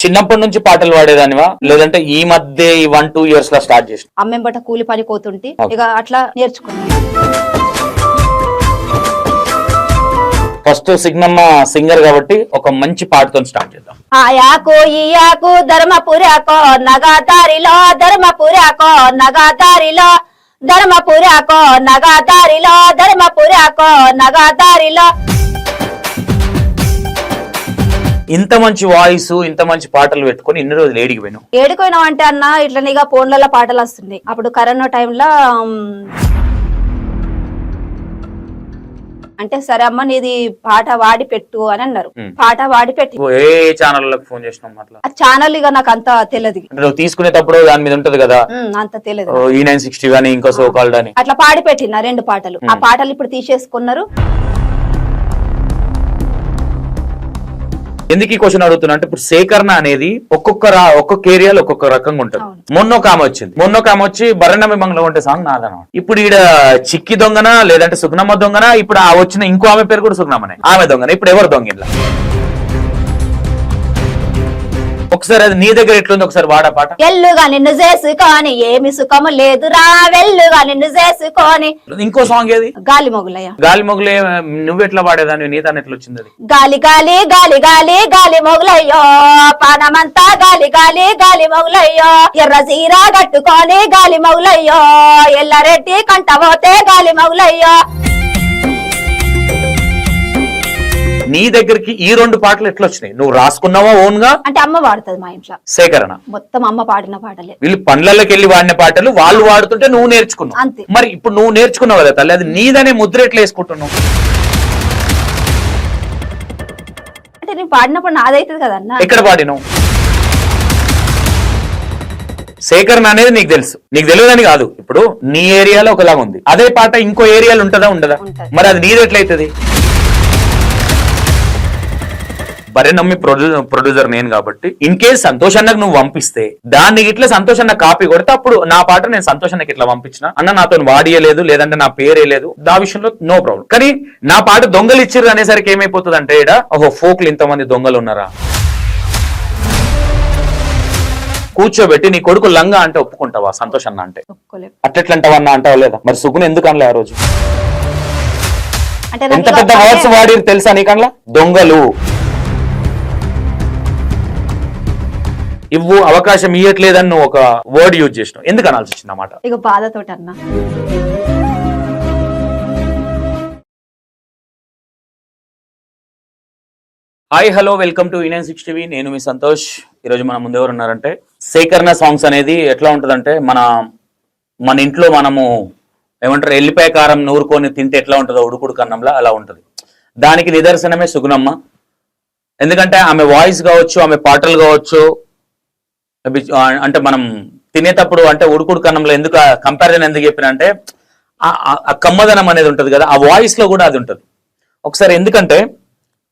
చిన్నప్పటి నుంచి పాటలు పాడేదానివా లేదంటే ఈ మధ్య ఈ 1-2 ఇయర్స్ లో స్టార్ట్ చేసిన? అమ్మెంబట కూలి పని పోతుంటే ఇక అట్లా నేర్చుకున్నాను. ఫస్ట్ సిగ్నమ్మ సింగర్ కాబట్టి ఒక మంచి పాటతో స్టార్ట్ చేద్దాం. ఆయాకు ఈయాకు ధర్మపురాకో నగాదారిలో ధర్మపురాకో నగాదారిలో ధర్మపురాకో నగాదారిలో ధర్మపురాకో నగాదారిలో. ఇంత మంచి వాయిస్ ఇంత మంచి పాటలు పెట్టుకొని ఇన్ని రోజులు ఏడికి పోయినావు? ఏడుకోయినావు అంటే అన్న ఇట్లా ఫోన్లలో పాటలు వస్తున్నాయి. అప్పుడు కరోనా టైంలో అంటే సరే అమ్మ నీది పాట వాడి పెట్టు అని అన్నారు. పాట వాడి పెట్టి ఏ ఛానల్ ఫోన్ చేసినాం అట్లా? ఆ ఛానల్ ఇక నాకు అంత తెలియదు. నువ్వు తీసుకునేటప్పుడు దాని మీద ఉంటది కదా అంత తెలియదు. E960 గానీ ఇంకో సో కాల్డ్ అని అట్లా పాడి పెట్టిన 2 పాటలు. ఆ పాటలు ఇప్పుడు తీసేసుకున్నారు. ఎందుకు ఈ క్వశ్చన్ అడుగుతున్నా అంటే ఇప్పుడు సేకరణ అనేది ఒక్కొక్క ఏరియాలో ఒక్కొక్క రకంగా ఉంటుంది. మొన్న ఒక ఆమె వచ్చింది, వచ్చి బరణమి మంగళం ఉంటే సాంగ్ నాదన. ఇప్పుడు ఈడ చిక్కి దొంగన లేదంటే సుగ్నమ్మ దొంగన, ఇప్పుడు ఆ వచ్చిన ఇంకో ఆమె పేరు కూడా సుగ్నమ్మనే, ఆమె దొంగన. ఇప్పుడు ఎవరు దొంగ ఇలా? ఒకసారి అది నీ దగ్గర ఎట్లుంది ఒకసారి వాడా పాట. ఎల్లుగా నిన్ను చేసుకొని ఏమి సుఖము లేదురా వెల్లుగా నిన్ను చేసుకొని. ఇంకో సాంగ్ ఏది? గాలి మొగులయ్య. గాలి మొగులే నువ్వెట్లా పాడేదాన్ని? నీ తను ఎట్లా వచ్చింది అది? గాలి గాలి గాలి గాలి గాలి మొగులయ్యో పానమంతా గాలి గాలి గాలి మొగులయ్యో ఎర్ర చీర కట్టుకొని గాలి మొగులయ్యో ఎల్లరెడ్డి కంట పోతే గాలి మొగులయ్యో. నీ దగ్గరికి ఈ 2 పాటలు ఎట్లా వచ్చినాయి? నువ్వు రాసుకున్నావా ఓన్ గా? అంటే అమ్మ వాడుతుంది మా ఇంట్లో. సేకరణ మొత్తం అమ్మ పాడిన పాటలే. వీళ్ళు పండ్లకి వెళ్ళి వాడిన పాటలు వాళ్ళు వాడుతుంటే నువ్వు నేర్చుకున్నావు. అంతే. మరి ఇప్పుడు నువ్వు నేర్చుకున్నావు కదా తల్లి, అది నీదనే ముద్ర ఎట్లా వేసుకుంటున్నావు? అంటే నేను పాడినప్పుడు నాదైతుంది కదన్నా. ఎక్కడ పాడినావు? సేకరణ అనేది నీకు తెలుసు, నీకు తెలియదని కాదు. ఇప్పుడు నీ ఏరియాలో ఒకలాగా ఉంది, అదే పాట ఇంకో ఏరియాలో ఉంటదా ఉండదా? మరి అది నీది ఎట్లయితుంది? బరే నమ్మి ప్రొడ్యూసర్ నేను కాబట్టి ఇన్ కేస్ సంతోష్ అన్నకు నువ్వు పంపిస్తే దాన్ని ఇట్లా సంతోష్ అన్న కాపీ కొడితే అప్పుడు నా పాట నేను సంతోష్ అన్నకి ఇట్లా పంపించిన అన్న నాతో వాడియలేదు లేదంటే నా పేరే లేదు, ఆ విషయంలో నో ప్రాబ్లం. కానీ నా పాట దొంగలు ఇచ్చిర్రు అనేసరికి ఏమైపోతుంది అంటే ఈడ ఓహో ఫోక్లు ఇంతమంది దొంగలు ఉన్నారా? కూర్చోబెట్టి నీ కొడుకు లంగా అంటే ఒప్పుకుంటావా సంతోష్ అన్న అంటే? అట్లెట్లా అంటావన్నా అంటావా లేదా? మరి సుగుని ఎందుకు అనలే ఆ రోజు? ఎంత పెద్ద వర్డ్స్ వాడిరు తెలుసా నీకన్నా? దొంగలు ఇవ్వు అవకాశం ఇవ్వట్లేదని నువ్వు ఒక వర్డ్ యూజ్ చేసినావు, ఎందుకు అనాల్సి వచ్చింది అన్నమాట? ఇక బాధతోటి అన్నా. Hi hello welcome to E960. నేను మీ సంతోష్. ఈరోజు మన ముందు ఎవరు ఉన్నారంటే సేకరణ సాంగ్స్ అనేది ఎట్లా ఉంటుందంటే మన ఇంట్లో మనము ఏమంటారు ఎల్లిపాయ కారం నూరుకొని తింటే ఎట్లా ఉంటుందో ఉడుకుడు కన్నంలా అలా ఉంటుంది. దానికి నిదర్శనమే సుగుణమ్మ. ఎందుకంటే ఆమె వాయిస్ కావచ్చు, ఆమె పాటలు కావచ్చు, అంటే మనం తినేటప్పుడు అంటే ఉడుకుడు కన్నంలో ఎందుకు కంపారిజన్ ఎందుకు చెప్పిన అంటే ఆ కమ్మదనం అనేది ఉంటుంది కదా, ఆ వాయిస్ లో కూడా అది ఉంటుంది ఒకసారి. ఎందుకంటే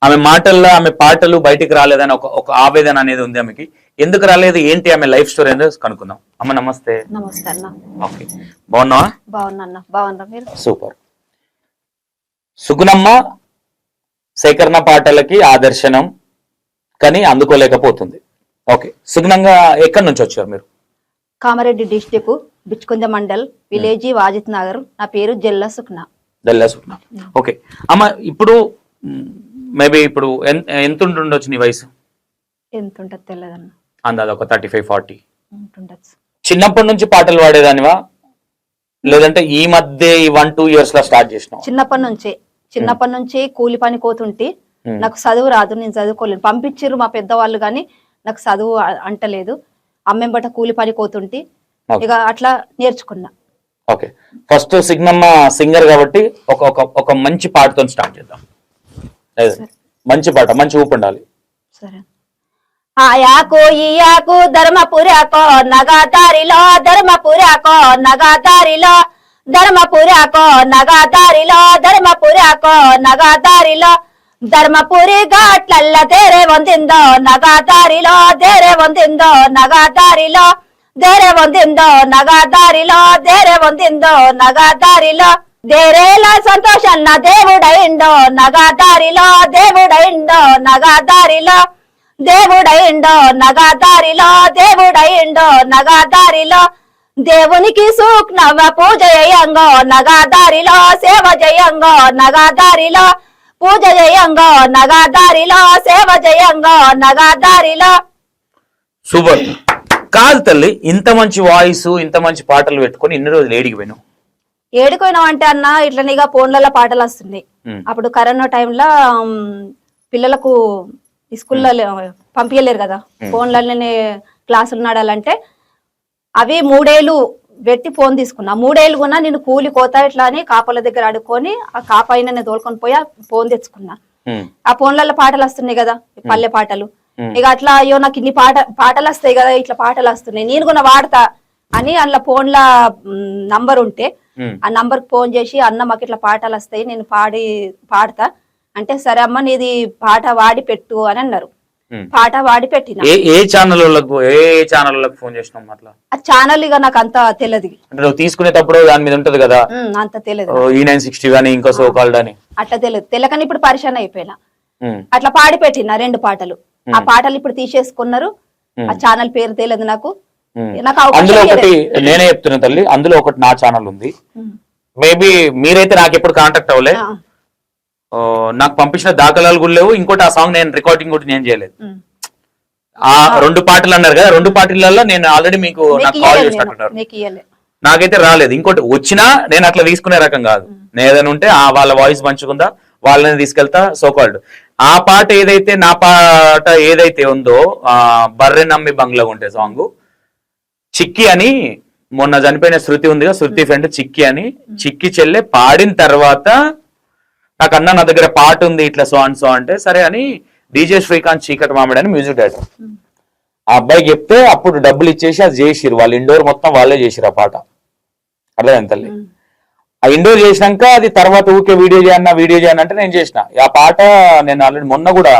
ఆమె మాటల్లో ఆమె పాటలు బయటికి రాలేదని ఒక ఆవేదన అనేది ఉంది ఆమెకి. ఎందుకు రాలేదు ఏంటి ఆమె లైఫ్ స్టోరీ అనేది కనుక్కుందాం. అమ్మ నమస్తే. నమస్తే అన్న. ఓకే, బాగున్నావా? బాగున్నా. బాగున్నా మీరు? సూపర్. సుగుణమ్మ సేకరణ పాటలకి ఆదర్శనం కానీ అందుకోలేకపోతుంది. ఓకే, సుగుణంగా ఎక్కడి నుంచి వచ్చారు మీరు? Kamareddy district Bichkunda mandal village Wajid Nagar. నా పేరు జల్లా సుఖ్నా. ఓకే అమ్మ, ఇప్పుడు మేబీ ఇప్పుడు ఎంత ఉండొచ్చు నీ వయసు? ఎంత ఉంటుంది తెలియదన్న, అందాది ఒక 35-40 ఉంటుండొచ్చు. చిన్నప్పటి నుంచి పాటలు పాడేదానివా లేదంటే ఈ మధ్య ఈ 1-2 ఇయర్స్ లో స్టార్ట్ చేసినావు? చిన్నప్పటి నుంచి కూలి పని పోతుంటే నాకు చదువు రాదు, నేను చదువుకోలేను. పంపించారు మా పెద్దవాళ్ళు కానీ నాకు చదువు అంటలేదు. అమ్మెంబట కూలి పని పోతుంటే ఇక అట్లా నేర్చుకున్నా. ఓకే, ఫస్ట్ సిగ్నమ్మ సింగర్ కాబట్టి ఒక మంచి పాటతో స్టార్ట్ చేద్దాం. మంచి పాట, మంచి ఊపు ఉండాలి. సరే. ఆయాకు ఈయాకు ధర్మపురాకో నగాదారిలో ధర్మపురాకో నగాదారిలో ధర్మపురాకో నగాదారిలో ధర్మపురాకో నగాదారిలో ధర్మపురి ఘాట్లల్ల దేరే వందిందో నగాదారిలో దేరే వందిందో నగాదారిలో దేరే వందిందో నగాదారిలో దేరే వందిందో నగాదారిలో దేరేలా సంతోషన్న దేవుడైండో నగాదారిలో దేవుడైండో నగాదారిలో దేవుడైండో నగాదారిలో దేవుడైండో నగాదారిలో దేవునికి సూక్నవ పూజ చేయంగో నగాదారిలో సేవ చేయంగో నగాదారిలో పూజ చేయంగో నగాదారిలో సేవ చేయంగో నగాదారిలో. సూపర్. కాదు తల్లి, ఇంత మంచి వాయిస్ ఇంత మంచి పాటలు పెట్టుకొని ఇన్ని రోజులు ఏడికి పోయినావు? ఏడుకోయినావు అంటే అన్న ఇట్లనిగా ఫోన్లలో పాటలు వస్తున్నాయి. అప్పుడు కరోనా టైంలో పిల్లలకు స్కూల్లో పంపించలేరు కదా, ఫోన్లలోనే క్లాసులు నడాలంటే అవి 3 ఏళ్ళు పెట్టి ఫోన్ తీసుకున్నా. 3 ఏళ్ళు కూడా నేను కూలి కోతా ఇట్లా అని కాపల దగ్గర అడుక్కొని ఆ కాప అయినా తోలుకొని పోయి ఫోన్ తెచ్చుకున్నా. ఆ ఫోన్లలో పాటలు వస్తున్నాయి కదా, పల్లె పాటలు. ఇక అట్లా అయ్యో నాకు ఇన్ని పాటలు వస్తాయి కదా, ఇట్లా పాటలు వస్తున్నాయి నేను కూడా వాడతా అని అందులో ఫోన్ల నంబర్ ఉంటే ఆ నంబర్ ఫోన్ చేసి అన్న మాకు ఇట్లా పాటలు వస్తాయి నేను పాడతా అంటే సరే అమ్మ నీది పాట వాడి పెట్టు అని అన్నారు. పాట వాడి పెట్టిన. ఏ ఛానల్ ఫోన్ చేసినాం అట్లా? ఆ ఛానల్ ఇక నాకు అంత తెలియదు. అంటే నువ్వు తీసుకునేటప్పుడు దాని మీద ఉంటది కదా, అంత తెలియదు. E960 అని ఇంకో సో కాల్డ్ అని అట్లా తెలియదు. తెలియకని ఇప్పుడు పరిశాన్ అయిపోయినా. అట్లా పాడి పెట్టిన 2 పాటలు. ఆ పాటలు ఇప్పుడు తీసేసుకున్నారు. ఆ ఛానల్ పేరు తెలియదు నాకు. అందులో ఒకటి నేనే చెప్తున్నా తల్లి, అందులో ఒకటి నా ఛానల్ ఉంది. మేబీ మీరైతే నాకు ఎప్పుడు కాంటాక్ట్ అవ్వలే, నాకు పంపించిన దాఖలాలు కూడా లేవు. ఇంకోటి ఆ సాంగ్ నేను రికార్డింగ్ కూడా నేను చేయలేదు. ఆ 2 పాటలు అన్నారు కదా, 2 పాటలలో నేను ఆల్రెడీ మీకు నాకు కాల్ చేసినట్టున్నారు. నాకైతే రాలేదు. ఇంకోటి వచ్చినా నేను అట్లా తీసుకునే రకం కాదు. నేను ఏదైనా ఉంటే వాళ్ళ వాయిస్ పంచుకుందా వాళ్ళని తీసుకెళ్తా సో కాల్డ్. ఆ పాట ఏదైతే నా పాట ఏదైతే ఉందో బర్రె నమ్మి బంగ్లా ఉంటే సాంగ్ చిక్కి అని మొన్న చనిపోయిన శృతి ఉందిగా, శృతి ఫ్రెండ్ చిక్కి అని, చిక్కి చెల్లె పాడిన తర్వాత నాకన్నా నా దగ్గర పాట ఉంది ఇట్లా సో అంటే సరే అని డీజే శ్రీకాంత్ చీకటి మామిడి అని మ్యూజిక్ డైరెక్టర్ ఆ అబ్బాయికి చెప్తే అప్పుడు డబ్బులు ఇచ్చేసి అది చేసిరు. వాళ్ళు ఇండోర్ మొత్తం వాళ్ళే చేసిరు ఆ పాట. అట్లా తల్లి ఆ ఇండోర్ చేసినాక అది తర్వాత ఊకే వీడియో చేయను అంటే నేను చేసిన ఆ పాట. నేను ఆల్రెడీ మొన్న కూడా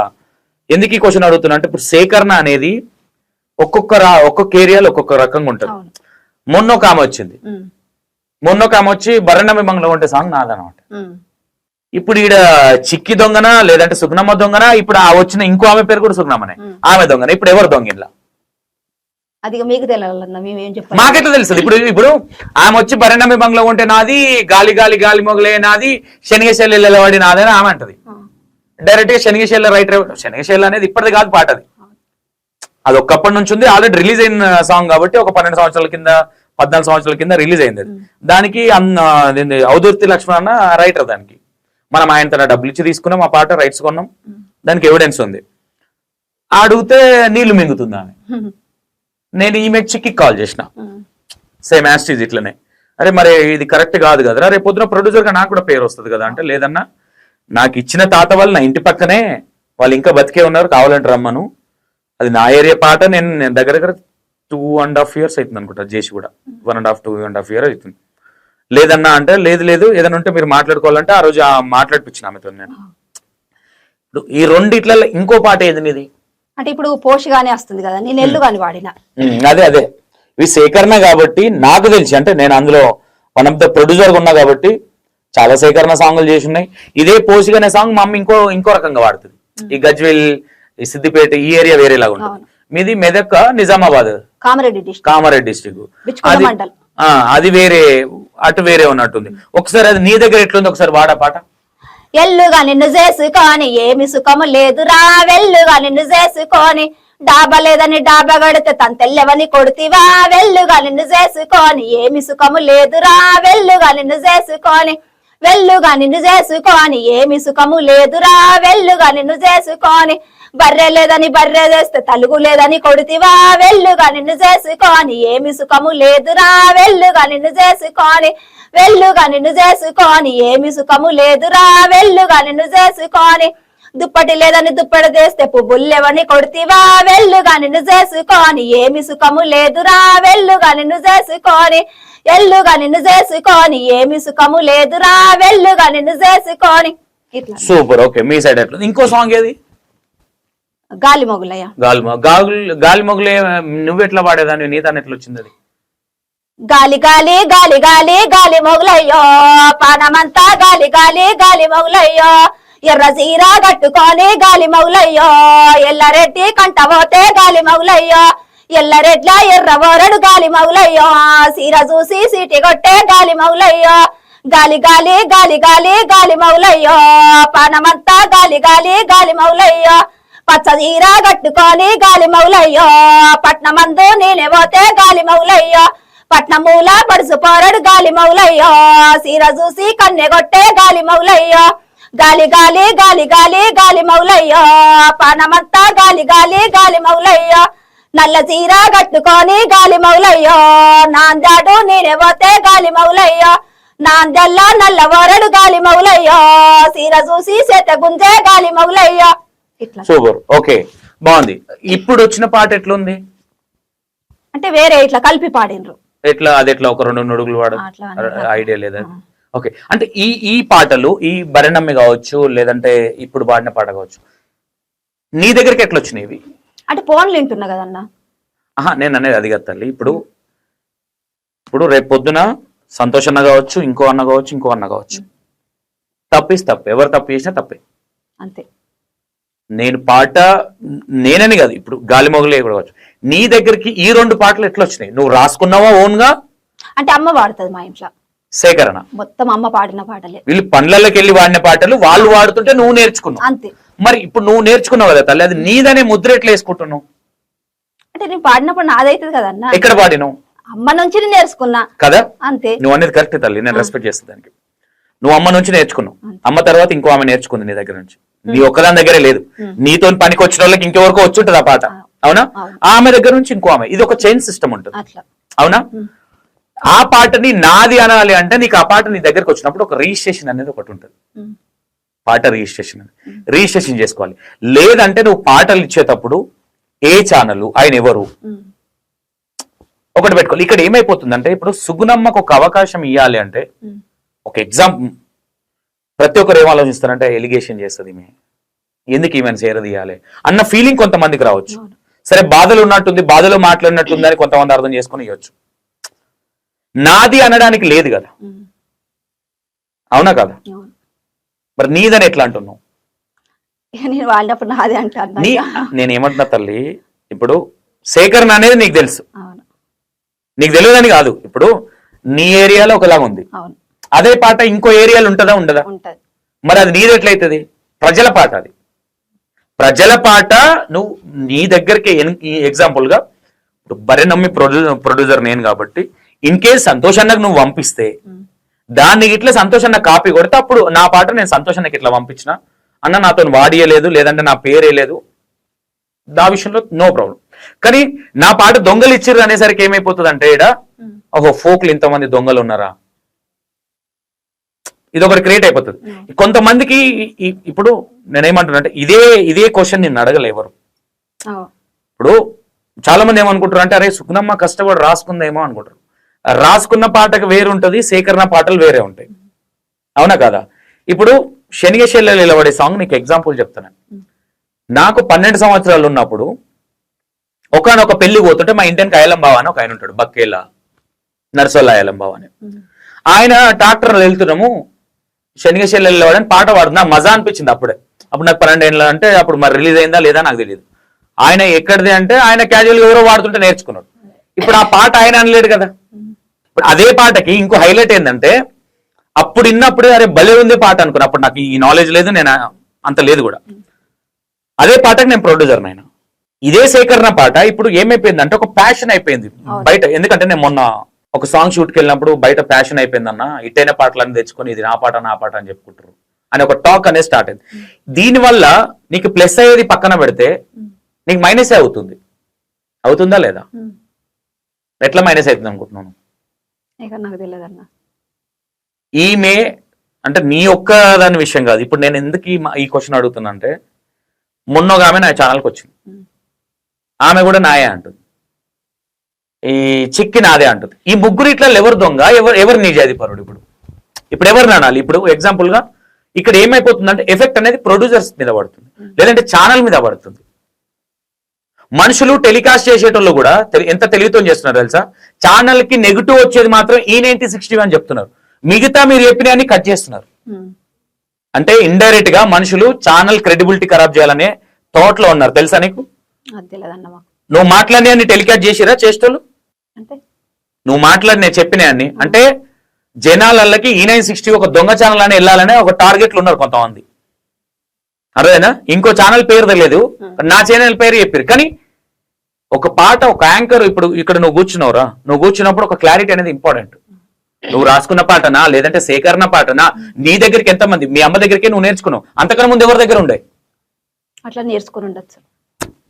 ఎందుకు ఈ క్వశ్చన్ అడుగుతున్నా అంటే ఇప్పుడు సేకరణ అనేది ఒక్కొక్క ఏరియాలో ఒక్కొక్క రకంగా ఉంటుంది. మొన్న ఒక ఆమె వచ్చింది, మొన్న ఒక ఆమె వచ్చి బర్రెనమ్మి బంగ్లా ఉంటే సాంగ్ నాదనమాట. ఇప్పుడు ఈడ చిక్కి దొంగన లేదంటే సుగ్నమ్మ దొంగన, ఇప్పుడు ఆ వచ్చిన ఇంకో ఆమె పేరు కూడా సుగ్నమ్మనే, ఆమె దొంగన. ఇప్పుడు ఎవరు దొంగ ఇలా? అది మీకు తెలియాలన్నా మేమేం చెప్పాలి, మాకెట్లా తెలుస్తుంది? ఇప్పుడు ఆమె వచ్చి బర్రెనమ్మి బంగ్లా ఉంటే నాది, గాలి గాలి గాలి మొగలే నాది, శనిగశైలి నిలబడి నాదని ఆమె అంటది. డైరెక్ట్ గా శనిగశైల రైటర్, శనిగశైల అనేది ఇప్పటిది కాదు పాట, అది ఒక్కప్పటి నుంచి ఉంది. ఆల్రెడీ రిలీజ్ అయిన సాంగ్ కాబట్టి ఒక 12 సంవత్సరాల కింద 14 సంవత్సరాల కింద రిలీజ్ అయింది. దానికి ఔదుర్తి లక్ష్మణ్ అన్న రైటర్. దానికి మనం ఆయన తన డబ్బులు ఇచ్చి తీసుకున్నాం, ఆ పాట రైట్స్ కొన్నాం, దానికి ఎవిడెన్స్ ఉంది. అడిగితే నీళ్లు మింగుతుందా అని నేను ఈమె చిక్కి కాల్ చేసిన, సేమ్ యాస్టీజ్ ఇట్లనే. అరే మరి ఇది కరెక్ట్ కాదు కదరా, రేపు పొద్దున ప్రొడ్యూసర్ గా నాకు కూడా పేరు వస్తుంది కదా అంటే, లేదన్నా నాకు ఇచ్చిన తాత వాళ్ళు నా ఇంటి పక్కనే వాళ్ళు ఇంకా బతికే ఉన్నారు, కావాలంటే రమ్మను, అది నా ఏరియా పాట. నేను దగ్గర 2.5 years అవుతుంది అనుకుంటా చేసి కూడా, 1.5-2.5 years అవుతుంది. లేదన్నా అంటే లేదు ఏదైనా ఉంటే మీరు మాట్లాడుకోవాలంటే ఆ రోజు మాట్లాడిపించిన ఆమెతో నేను. ఈ రెండిట్లలో ఇంకో పాట ఏది మీది అంటే ఇప్పుడు పోషగానే వస్తుంది కదా, నేను ఎల్లు గాని వాడిన. అదే ఇవి సేకరణ కాబట్టి నాకు తెలిసి, అంటే నేను అందులో వన్ ఆఫ్ ద ప్రొడ్యూసర్ ఉన్నా కాబట్టి చాలా సేకరణ సాంగ్లు చేసి ఉన్నాయి. ఇదే పోషగానే సాంగ్ మా అమ్మ ఇంకో రకంగా వాడుతుంది. ఈ గజ్వేల్, ఈ సిద్దిపేట ఈ ఏరియా వేరేలాగా ఉంటుంది. మీది మెదక్, నిజామాబాద్, కామారెడ్డి డిస్టిక్, అది వేరే, అటు వేరే ఉన్నట్టుంది. ఒకసారి అది నీ దగ్గర ఎట్లుంది ఒకసారి వాడా పాట. ఎల్లుగా నిన్ను చేసుకొని ఏమి సుఖము లేదురా, వెల్లుగా నిన్ను చేసుకొని డాబా లేదని డాబా గడితే తన తెల్లవని కొడుతివా, వెల్లుగా నిన్ను చేసుకొని ఏమి సుఖము లేదురా, వెల్లుగా నిన్ను చేసుకొని వెల్లుగా నిన్ను చేసుకొని ఏమి సుఖము లేదురా, వెల్లుగా నిన్ను చేసుకొని బర్రె లేదని బర్రె చేస్తే తలుగు లేదని కొడుతివా, వెల్లుగా నిన్ను చేసుకొని ఏమి సుఖము లేదురా, వెల్లుగా నిన్ను చేసుకొని వెల్లుగా నిన్ను చేసుకొని ఏమి సుఖము లేదురా, వెల్లుగా నిన్ను చేసుకొని దుప్పటి లేదని దుప్పటి చేస్తే పువ్వులేవని కొడుతివా, వెల్లుగా నిన్ను చేసుకొని ఏమి సుఖము లేదురా, వెల్లుగా నిన్ను చేసుకొని ఎల్లుగా నిన్ను చేసుకొని ఏమి సుఖము లేదురా, వెల్లుగా నిన్ను చేసుకొని. సూపర్. ఓకే, మీ సైడ్ ఎట్లా? ఇంకో సాంగ్ ఏది? గాలి మొగులయ్య. గాలి మొగులే నువ్వు ఎట్లా పాడేదాన్ని, నీ తను ఎట్లా వచ్చింది అది? గాలి గాలి గాలి గాలి గాలి మొగులయ్యో, పానమంతా గాలి గాలి గాలి మొగులయ్యో, ఎర్ర చీర కట్టుకొని గాలి మౌలయ్యో ఎల్లరెడ్డి కంట పోతే గాలి మౌలయ్యో ఎల్లరెడ్ల ఎర్ర వరడు గాలి మౌలయ్యో సీర చూసి సీటి కొట్టే గాలి మౌలయ్యో గాలి గాలి గాలి గాలి గాలి మౌలయ్యో పానమంతా గాలి గాలి గాలి మౌలయ్యో పచ్చ చీర కట్టుకొని గాలి మౌలయ్యో పట్నమందు నేనే పోతే గాలి మౌలయ్యో పట్నమూల పడుసు పోరడు గాలి మౌలయ్యో సీర చూసి కన్నె కొట్టే గాలి మౌలయ్యో గాలి గాలి గాలి గాలి గాలి మౌలయ్యో పానమంతా గాలి గాలి గాలి మౌలయ్యో నల్ల చీర కట్టుకొని గాలి మౌలయ్యో నాందాడు నేనే పోతే గాలి మౌలయ్యో నాందెల్ల నల్ల వరడు గాలి మౌలయ్యో సీర చూసి చేత గుంజే గాలి మౌలయ్యో ఇట్లా సూపర్. ఓకే, బాగుంది. ఇప్పుడు వచ్చిన పాట ఎట్లుంది అంటే వేరే ఇట్లా కలిపి పాడినరు. ఎట్లా అది ఎట్లా ఒక రెండు నుడుగులు వాడ అట్లా ఐడియా లేదా? ఓకే, అంటే ఈ పాటలు ఈ బరణమ్మి కావచ్చు లేదంటే ఇప్పుడు పాడిన పాట కావచ్చు నీ దగ్గరికి ఎట్లా వచ్చినాయి ఇవి? అంటే ఫోన్లు వింటున్నా కదన్నా. నేను అనేది అది కదా తల్లి. ఇప్పుడు రేపు పొద్దున సంతోష్ అన్న కావచ్చు, ఇంకో అన్న కావచ్చు, ఇంకో అన్న కావచ్చు, తప్పిస్ తప్పే, ఎవరు తప్పు చేసినా తప్పే. అంతే. నేను పాట నేనని కాదు, ఇప్పుడు గాలి మొగలే కూడా కావచ్చు, నీ దగ్గరికి ఈ రెండు పాటలు ఎట్లా వచ్చినాయి? నువ్వు రాసుకున్నావా ఓన్ గా? అంటే అమ్మ పాడుతుంది మా ఇంట్లో సేకరణ, మొత్తం అమ్మ పాడిన పాటలే. వీళ్ళు పనులకి వెళ్ళి వాడిన పాటలు వాళ్ళు వాడుతుంటే నువ్వు నేర్చుకున్నావు. అంతే. మరి ఇప్పుడు నువ్వు నేర్చుకున్నావు కదా తల్లి, అది నీదనే ముద్ర ఎట్లా వేసుకుంటున్నావు? అంటే నేను పాడినప్పుడు నాదైతుంది కదన్నా. ఎక్కడ పాడినావు? అమ్మ నుంచి నేర్చుకున్నా కదా. అంతే. నువ్వు అనేది కరెక్ట్ తల్లి, నేను రెస్పెక్ట్ చేస్తా దానికి. నువ్వు అమ్మ నుంచి నేర్చుకున్నావు, అమ్మ తర్వాత ఇంకో ఆమె నేర్చుకుంది నీ దగ్గర నుంచి. నీ ఒక్కదాని దగ్గరే లేదు, నీతో పనికి వచ్చిన వాళ్ళకి ఇంకెవరికో వచ్చి ఉంటుంది ఆ పాట, అవునా? ఆమె దగ్గర నుంచి ఇంకో ఆమె, ఇది ఒక చైన్ సిస్టమ్ ఉంటుంది, అవునా? ఆ పాటని నాది అనాలి అంటే నీకు ఆ పాట నీ దగ్గరకు వచ్చినప్పుడు ఒక రిజిస్ట్రేషన్ అనేది ఒకటి ఉంటుంది. పాట రిజిస్ట్రేషన్ రిజిస్ట్రేషన్ చేసుకోవాలి. లేదంటే నువ్వు పాటలు ఇచ్చేటప్పుడు ఏ ఛానల్, ఆయన ఎవరు ఒకటి పెట్టుకోవాలి. ఇక్కడ ఏమైపోతుందంటే ఇప్పుడు సుగుణమ్మకు ఒక అవకాశం ఇవ్వాలి అంటే ఒక ఎగ్జాంపుల్, ప్రతి ఒక్కరు ఏం ఆలోచిస్తారంటే ఎలిగేషన్ చేస్తుంది ఈమె, ఎందుకు ఈమెను చేరదీయాలి అన్న ఫీలింగ్ కొంతమందికి రావచ్చు. సరే బాధలు ఉన్నట్టుంది, బాధలో మాట్లాడినట్టుంది అని కొంతమంది అర్థం చేసుకుని ఇవ్వచ్చు. నాది అనడానికి లేదు కదా, అవునా కదా? మరి నీదని ఎట్లా అంటున్నావు? నేను వాళ్ళప్పుడు నాది అంటాను. నేనేమంటున్నా తల్లి, ఇప్పుడు సేకరణ అనేది నీకు తెలుసు, నీకు తెలియదని కాదు. ఇప్పుడు నీ ఏరియాలో ఒకలాగా ఉంది, అదే పాట ఇంకో ఏరియాలో ఉంటుందా ఉండదా? మరి అది నీది ఎట్లయితుంది? ప్రజల పాట, అది ప్రజల పాట. నువ్వు నీ దగ్గరికి ఎగ్జాంపుల్ గా బరెనమ్మి ప్రొడ్యూసర్ నేను కాబట్టి ఇన్ కేస్ సంతోష్ అన్నకు నువ్వు పంపిస్తే దాన్ని ఇట్లా సంతోష్ అన్న కాపీ కొడితే అప్పుడు నా పాట నేను సంతోష్ అన్నకి ఇట్లా పంపించిన అన్న నాతో వాడియలేదు, లేదంటే నా పేరే లేదు, దా విషయంలో నో ప్రాబ్లం. కానీ నా పాట దొంగలు ఇచ్చిర్రు అనేసరికి ఏమైపోతుంది అంటే ఇడ ఓహో ఫోక్లు ఇంతమంది దొంగలు ఉన్నారా, ఇది ఒకటి క్రియేట్ అయిపోతుంది కొంతమందికి. ఇప్పుడు నేనేమంటున్నా అంటే ఇదే క్వశ్చన్ నిన్ను అడగలే ఎవరు. ఇప్పుడు చాలా మంది ఏమనుకుంటారు అంటే అరే సుగుణమ్మ కష్టపడి రాసుకుందేమో అనుకుంటారు. రాసుకున్న పాటకు వేరు ఉంటది, సేకరణ పాటలు వేరే ఉంటాయి, అవునా కదా? ఇప్పుడు శనిగశెల్లెలు నిలబడే సాంగ్ నీకు ఎగ్జాంపుల్ చెప్తాను. నాకు 12 సంవత్సరాలు ఉన్నప్పుడు ఒకనొక పెళ్లి పోతుంటే మా ఇంటికి అయలం బావ అని ఒక ఆయన ఉంటాడు, బక్కేల నర్సోల్ల అయలం బావ అని. ఆయన ట్రాక్టర్లో వెళ్తున్నాము, శనిగశెల్లెలు నిలబడని పాట పాడుతున్నా, మజా అనిపించింది అప్పుడే. అప్పుడు నాకు 12 ఏళ్ళు అంటే అప్పుడు మరి రిలీజ్ అయిందా లేదా నాకు తెలియదు. ఆయన ఎక్కడిది అంటే ఆయన క్యాజువల్ ఎవరో వాడుతుంటే నేర్చుకున్నాడు. ఇప్పుడు ఆ పాట ఆయన అనలేడు కదా. ఇప్పుడు అదే పాటకి ఇంకో హైలైట్ ఏంటంటే అప్పుడు విన్నప్పుడే అరే భలే ఉంది పాట అనుకున్నా. అప్పుడు నాకు ఈ నాలెడ్జ్ లేదు, నేను అంత లేదు కూడా. అదే పాటకి నేను ప్రొడ్యూసర్ అయినా. ఇదే సేకరణ పాట ఇప్పుడు ఏమైపోయిందంటే ఒక ప్యాషన్ అయిపోయింది బయట. ఎందుకంటే నేను మొన్న ఒక సాంగ్ షూట్కి వెళ్ళినప్పుడు బయట ప్యాషన్ అయిపోయిందన్న, ఇట్టైన పాటలన్నీ తెచ్చుకొని ఇది నా పాట అని చెప్పుకుంటారు అని ఒక టాక్ అనేది స్టార్ట్ అయింది. దీనివల్ల నీకు ప్లస్ అయ్యేది పక్కన పెడితే నీకు మైనస్ అవుతుంది. అవుతుందా లేదా? ఎట్లా మైనస్ అవుతుంది అనుకుంటున్నాను? నాకు తెలియదన్నా. ఈమె అంటే నీ ఒక్క దాని విషయం కాదు. ఇప్పుడు నేను ఎందుకు ఈ క్వశ్చన్ అడుగుతున్నా అంటే మొన్న ఒక ఆమె నా ఛానల్కి వచ్చింది, ఆమె కూడా నాయే అంటుంది, ఈ చిక్కి నాదే అంటుంది. ఈ ముగ్గురు ఇట్లా ఎవరు దొంగ, ఎవరు నిజాయితీ పరుడు? ఇప్పుడు ఎవరిని అనాలి? ఇప్పుడు ఎగ్జాంపుల్ గా ఇక్కడ ఏమైపోతుందంటే ఎఫెక్ట్ అనేది ప్రొడ్యూసర్స్ మీద పడుతుంది, లేదంటే ఛానల్ మీద పడుతుంది. మనుషులు టెలికాస్ట్ చేసేటోళ్ళు కూడా ఎంత తెలివితో చేస్తున్నారు తెలుసా? ఛానల్ కి నెగిటివ్ వచ్చేది మాత్రం E90 60 అని చెప్తున్నారు, మిగతా మీరు చెప్పిన కట్ చేస్తున్నారు. అంటే ఇండైరెక్ట్ గా మనుషులు ఛానల్ క్రెడిబిలిటీ ఖరాబ్ చేయాలనే థాట్ లో ఉన్నారు, తెలుసా నీకు? అది తెలియదన్న మాకు. నువ్వు మాట్లాడిన అన్ని టెలికాస్ట్ చేసిరా చేసేటోళ్ళు? అంటే నువ్వు మాట్లాడి నేను చెప్పిన అన్ని అంటే జనాలకి E960 ఒక దొంగ ఛానల్ అని వెళ్ళాలనే ఒక టార్గెట్లు ఉన్నారు కొంతమంది, అదేనా? ఇంకో ఛానల్ పేరు తెలియదు, నా ఛానల్ పేరు చెప్పారు. కానీ ఒక పాట, ఒక యాంకర్, ఇప్పుడు ఇక్కడ నువ్వు కూర్చున్నావురా, నువ్వు కూర్చున్నప్పుడు ఒక క్లారిటీ అనేది ఇంపార్టెంట్. నువ్వు రాసుకున్న పాటనా లేదంటే సేకరణ పాటనా, నీ దగ్గరికి ఎంతమంది, మీ అమ్మ దగ్గరికి నువ్వు నేర్చుకున్నావు, అంతకన్నా ముందు ఎవరి దగ్గర ఉండే? అట్లా నేర్చుకుని ఉండొచ్చు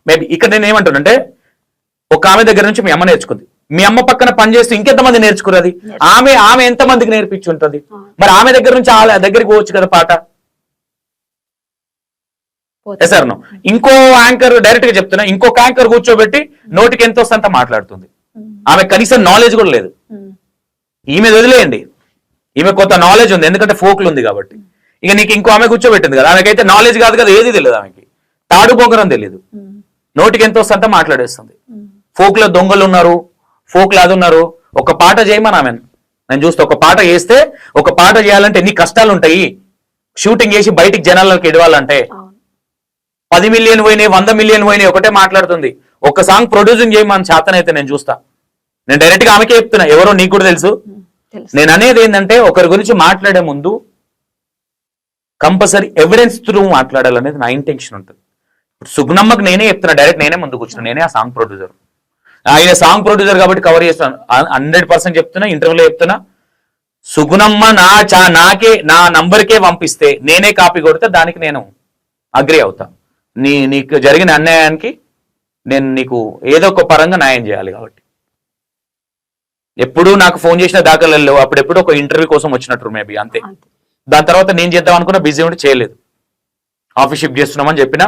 మేబీ. ఇక్కడ నేను ఏమంటానంటే ఒక ఆమె దగ్గర నుంచి మీ అమ్మ నేర్చుకుంది, మీ అమ్మ పక్కన పనిచేస్తూ ఇంకెంతమంది నేర్చుకున్నది, ఆమె ఎంతమందికి నేర్పించి ఉంటుంది? మరి ఆమె దగ్గర నుంచి ఆ దగ్గరికి పోవచ్చు కదా పాట. సార్ ఇంకో యాంకర్ డైరెక్ట్ గా చెప్తున్నా, ఇంకొక యాంకర్ కూర్చోబెట్టి నోటికి ఎంత వస్తే అంత మాట్లాడుతుంది, ఆమె కనీసం నాలెడ్జ్ కూడా లేదు. ఈమె వదిలేయండి, ఈమె కొత్త నాలెడ్జ్ ఉంది ఎందుకంటే ఫోక్లు ఉంది కాబట్టి. ఇక నీకు ఇంకో ఆమె కూర్చోబెట్టింది కదా, ఆమెకైతే నాలెడ్జ్ కాదు కదా, ఏది తెలియదు, ఆమెకి తాడు పోకరం తెలియదు, నోటికి ఎంత వస్తే అంత మాట్లాడేస్తుంది. ఫోక్ లో దొంగలు ఉన్నారు, ఫోక్ లాదు ఉన్నారు. ఒక పాట చేయమని ఆమె నేను చూస్తే, ఒక పాట చేస్తే, ఒక పాట చేయాలంటే ఎన్ని కష్టాలు ఉంటాయి. షూటింగ్ చేసి బయటికి జనాలకు ఎడవాలంటే 10 మిలియన్ పోయినాయి, 100 మిలియన్ పోయినాయి, ఒకటే మాట్లాడుతుంది. ఒక సాంగ్ ప్రొడ్యూసింగ్ చేయమని చేతనైతే నేను చూస్తా. నేను డైరెక్ట్ గా ఆమెకే చెప్తున్నా, ఎవరో నీకు కూడా తెలుసు. నేను అనేది ఏంటంటే ఒకరి గురించి మాట్లాడే ముందు కంపల్సరీ ఎవిడెన్స్ త్రూ మాట్లాడాలనేది నా ఇంటెన్షన్ ఉంటుంది. ఇప్పుడు సుగుణమ్మకి నేనే చెప్తున్నా, డైరెక్ట్ నేనే ముందు కూర్చున్నా, నేనే ఆ సాంగ్ ప్రొడ్యూసర్. ఆయన సాంగ్ ప్రొడ్యూసర్ కాబట్టి కవర్ చేస్తాను, 100% చెప్తున్నా, ఇంటర్వ్యూలో చెప్తున్నా. సుగుణమ్మ నాకే నా నంబర్కే పంపిస్తే నేనే కాపీ కొడితే దానికి నేను అగ్రి అవుతా. నీకు జరిగిన అన్యాయానికి నేను నీకు ఏదో ఒక పరంగా న్యాయం చేయాలి కాబట్టి. ఎప్పుడు నాకు ఫోన్ చేసిన దాఖలు లేవు, అప్పుడెప్పుడు ఒక ఇంటర్వ్యూ కోసం వచ్చినట్టు మేబీ అంతే. దాని తర్వాత నేను చేద్దాం అనుకున్నా, బిజీ ఉండి చేయలేదు. ఆఫీస్ షిఫ్ట్ చేస్తున్నామని చెప్పినా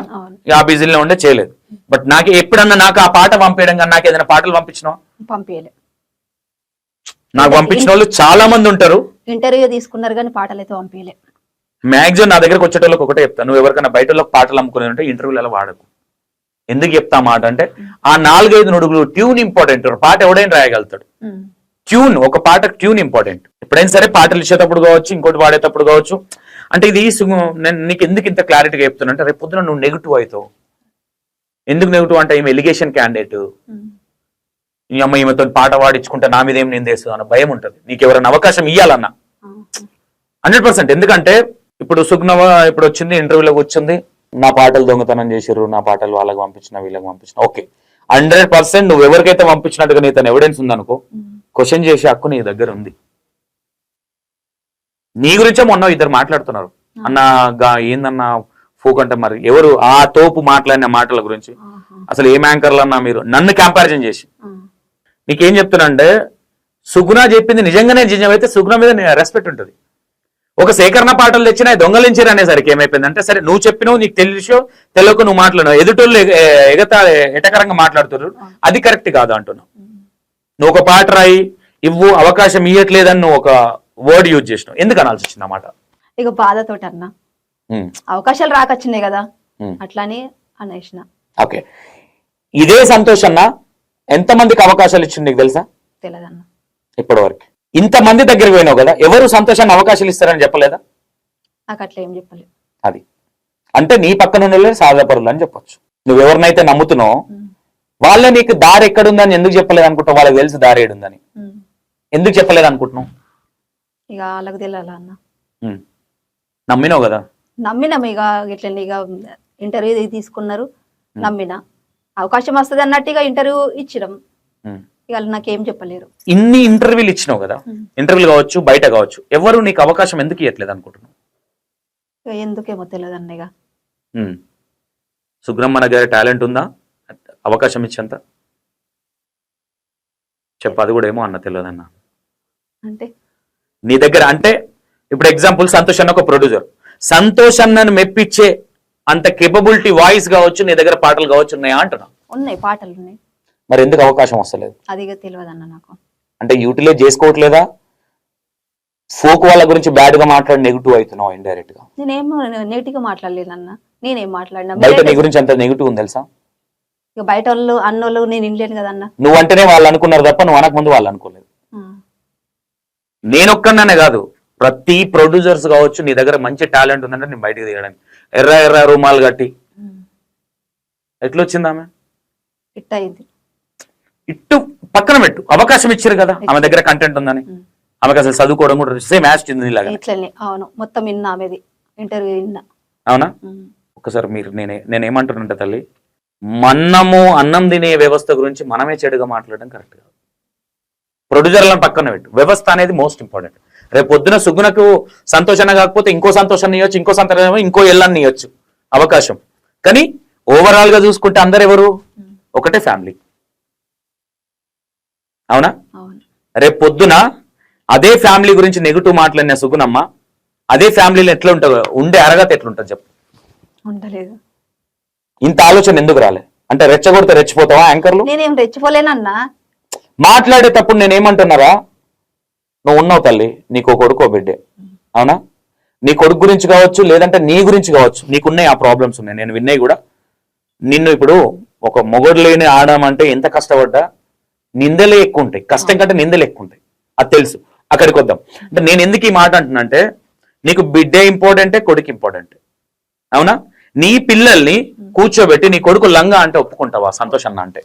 ఆ బిజీలో ఉండే చేయలేదు. బట్ నాకు ఎప్పుడన్నా నాకు ఆ పాట పంపించడం కానీ నాకు ఏదైనా పాటలు పంపించినా పంపించలే. నాకు పంపించిన వాళ్ళు చాలా మంది ఉంటారు, ఇంటర్వ్యూ తీసుకున్నారు కానీ పాటలు అయితే పంపించలే. మ్యాక్సిమం నా దగ్గరకు వచ్చేటోళ్ళకి ఒకటే చెప్తాను, నువ్వు ఎవరికైనా బయట వాళ్ళకి పాటలు అమ్ముకునే ఉంటే ఇంటర్వ్యూలు ఎలా వాడకు. ఎందుకు చెప్తా మాట అంటే ఆ 4-5 నుడుగులు ట్యూన్ ఇంపార్టెంట్. పాట ఎవడైనా రాయగలుగుతాడు, ట్యూన్, ఒక పాట ట్యూన్ ఇంపార్టెంట్. ఎప్పుడైనా సరే పాటలు ఇచ్చేటప్పుడు కావచ్చు, ఇంకోటి వాడేటప్పుడు కావచ్చు. అంటే ఇది నేను నీకు ఎందుకు ఇంత క్లారిటీగా చెప్తున్నా అంటే, రేపు పొద్దున నువ్వు నెగిటివ్ అవుతావు. ఎందుకు నెగిటివ్ అంటే, ఈమె ఎలిగేషన్ క్యాండిడేట్, ఈ అమ్మ ఈమెతో పాట పాడించుకుంటే నా మీద ఏం నిందేస్తుంది అన్న భయం ఉంటుంది. నీకు ఎవరైనా అవకాశం ఇవ్వాలన్నా 100%. ఎందుకంటే ఇప్పుడు సుగ్నవ ఇప్పుడు వచ్చింది, ఇంటర్వ్యూలోకి వచ్చింది, నా పాటలు దొంగతనం చేసారు, నా పాటలు వాళ్ళకి పంపించిన వీళ్ళకి పంపించిన, ఓకే 100% నువ్వు ఎవరికైతే పంపించినట్టుగా నీ తన ఎవిడెన్స్ ఉందనుకో, క్వశ్చన్ చేసే హక్కు నీ దగ్గర ఉంది. నీ గురించే మొన్న ఇద్దరు మాట్లాడుతున్నారు అన్న, ఏందన్నా ఫోక్ అంటే, మరి ఎవరు ఆ తోపు మాట్లాడిన మాటల గురించి అసలు ఏం యాంకర్లు అన్నా మీరు నన్ను కంపారిజన్ చేసి. నీకేం చెప్తున్నా అంటే, సుగుణ చెప్పింది నిజంగానే నిజమైతే సుగుణ మీద రెస్పెక్ట్ ఉంటుంది. ఒక సేకరణ పాటలు తెచ్చినా దొంగలించారు అనేసరికి ఏమైపోయింది అంటే, సరే నువ్వు చెప్పినావు, నీకు తెలుసో తెలియక నువ్వు మాట్లాడినావు, ఎదుటోళ్ళు ఎటకరంగా మాట్లాడుతున్నారు, అది కరెక్ట్ కాదు అంటున్నావు. నువ్వు ఒక పాట రాయి ఇవ్వు, అవకాశం ఇవ్వట్లేదని నువ్వు ఒక వర్డ్ యూజ్ చేసినావు, ఎందుకు అనాల్సి వచ్చింది అన్నమాట? ఇక బాధతోటి అన్న, అవకాశాలు రాకొచ్చినాయి కదా అట్లానే అనేసిన. ఓకే, ఇదే సంతోష్ అన్న ఎంతమందికి అవకాశాలు ఇచ్చింది నీకు తెలుసా? తెలియదన్న ఇప్పటి వరకు. ఇంతమంది దగ్గరికి పోయినావు కదా, ఎవరు సంతోషాన్ని అవకాశాలు ఇస్తారని చెప్పలేదా? నాకు అట్లా ఏం చెప్పలేదు. అది అంటే నీ పక్కన ఉన్న సాధాపరులు అని చెప్పొచ్చు. నువ్వు ఎవరినైతే నమ్ముతున్నావు వాళ్ళే నీకు దారి ఎక్కడుందని ఎందుకు చెప్పలేదు అనుకుంటావు? వాళ్ళకి తెలుసు దారి ఏడుందని, ఎందుకు చెప్పలేదు అనుకుంటున్నావు? ఇక వాళ్ళకి తెలియాల అన్న. నమ్మినావు కదా, నమ్మినాం. ఇక ఇట్లా ఇక ఇంటర్వ్యూ తీసుకున్నారు, నమ్మిన అవకాశం వస్తుంది అన్నట్టుగా ఇంటర్వ్యూ ఇచ్చినాం. ఇక నాకేం చెప్పలేరు. ఇన్ని ఇంటర్వ్యూలు ఇచ్చినావు కదా, ఇంటర్వ్యూలు కావచ్చు బయట కావచ్చు, ఎవరు నీకు అవకాశం ఎందుకు ఇవ్వట్లేదు అనుకుంటున్నావు? ఎందుకేమో తెలియదు అన్నయ్య. సుబ్రహ్మణ్య గారి టాలెంట్ ఉందా అవకాశం ఇచ్చేంత? చెప్పు, అది కూడా ఏమో అన్న తెలియదన్న. అంటే నీ దగ్గర అంటే ఇప్పుడు ఎగ్జాంపుల్ సంతోష్ అన్న ఒక ప్రొడ్యూసర్, సంతోష్ అన్నను మెప్పించే అంత కేపబిలిటీ వాయిస్ కావచ్చు, నీ దగ్గర పాటలు కావచ్చు ఉన్నాయా అంటున్నా? ఉన్నాయి, పాటలు ఉన్నాయి. మరి ఎందుకు అవకాశం వస్తలేదు? అది తెలియదు అన్న నాకు. అంటే యూటిలైజ్ చేసుకోవట్లేదా? ఫోక్ వాళ్ళ గురించి బ్యాడ్ గా మాట్లాడి నెగిటివ్ అవుతున్నావు ఇండైరెక్ట్ గా. నేనేమో నెగిటివ్ గా మాట్లాడలేదన్న, నేనేం మాట్లాడినా. బయట నీ గురించి అంత నెగిటివ్ ఉంది తెలుసా? ఇక బయట వాళ్ళు అన్నోళ్ళు నేను ఇండియన్ కదన్న. నువ్వు అంటేనే వాళ్ళు అనుకున్నారు తప్ప నువ్వు అనక ముందు వాళ్ళు అనుకోలేదు. నేనొక్కనే కాదు, ప్రతి ప్రొడ్యూసర్స్ కావచ్చు, నీ దగ్గర మంచి టాలెంట్ ఉందంటే నేను బయటికి తీయడానికి ఎర్ర ఎర్ర రూమాలు కట్టి ఎట్లా వచ్చింది ఆమె హిట్ అయింది. ఇట్టు పక్కన పెట్టు, అవకాశం ఇచ్చారు కదా ఆమె దగ్గర కంటెంట్ ఉందని. ఆమెకు అసలు చదువుకోవడం కూడా సేమ్ యాష్ ఇలాగా ఇట్లనే. అవును, మొత్తం విన్నా ఆమెది ఇంటర్వ్యూ విన్నా. అవునా? ఒకసారి మీరు నేనేమంటున్నాంటే తల్లి, మన్నము అన్నం తినే వ్యవస్థ గురించి మనమే చెడుగా మాట్లాడడం కరెక్ట్ కాదు. ప్రొడ్యూసర్లను పక్కన పెట్టు, వ్యవస్థ అనేది మోస్ట్ ఇంపార్టెంట్. రేపు పొద్దున సుగుణకు సంతోషంగా కాకపోతే ఇంకో సంతోషాన్ని ఇవ్వచ్చు, ఇంకో సంతోషం ఇంకో ఎల్లాన్ని ఇవ్వచ్చు అవకాశం. కానీ ఓవరాల్ గా చూసుకుంటే అందరు ఎవరు ఒకటే ఫ్యామిలీ. అవునా? రేపు పొద్దున అదే ఫ్యామిలీ గురించి నెగిటివ్ మాట్లాడిన సుగుణమ్మ అదే ఫ్యామిలీలో ఎట్లా ఉంటుంది, ఉండే అరగత ఎట్లుంటుంది చెప్పు? ఉండలేదు. ఇంత ఆలోచన ఎందుకు రాలే? అంటే రెచ్చగొడితే రెచ్చిపోతావా యాంకర్లు? నేనేం రెచ్చిపోలేనన్నా. మాట్లాడేటప్పుడు నేనేమంటున్నారా, నువ్వు ఉన్నావు తల్లి, నీకు కొడుకో బిడ్డే, అవునా? నీ కొడుకు గురించి కావచ్చు, లేదంటే నీ గురించి కావచ్చు, నీకున్నాయి ఆ ప్రాబ్లమ్స్ ఉన్నాయి, నేను విన్నాయి కూడా. నిన్ను ఇప్పుడు ఒక మొగడు లేని ఆడమంటే ఎంత కష్టపడ్డా నిందలే ఎక్కువ ఉంటాయి, కష్టం కంటే నిందలు ఎక్కువ ఉంటాయి, అది తెలుసు. అక్కడికి వద్దాం. అంటే నేను ఎందుకు ఈ మాట అంటున్నా, నీకు బిడ్డే ఇంపార్టెంటే, కొడుకు ఇంపార్టెంట్, అవునా? నీ పిల్లల్ని కూర్చోబెట్టి నీ కొడుకు లంగా అంటే ఒప్పుకుంటావా సంతోష్ అన్న అంటే?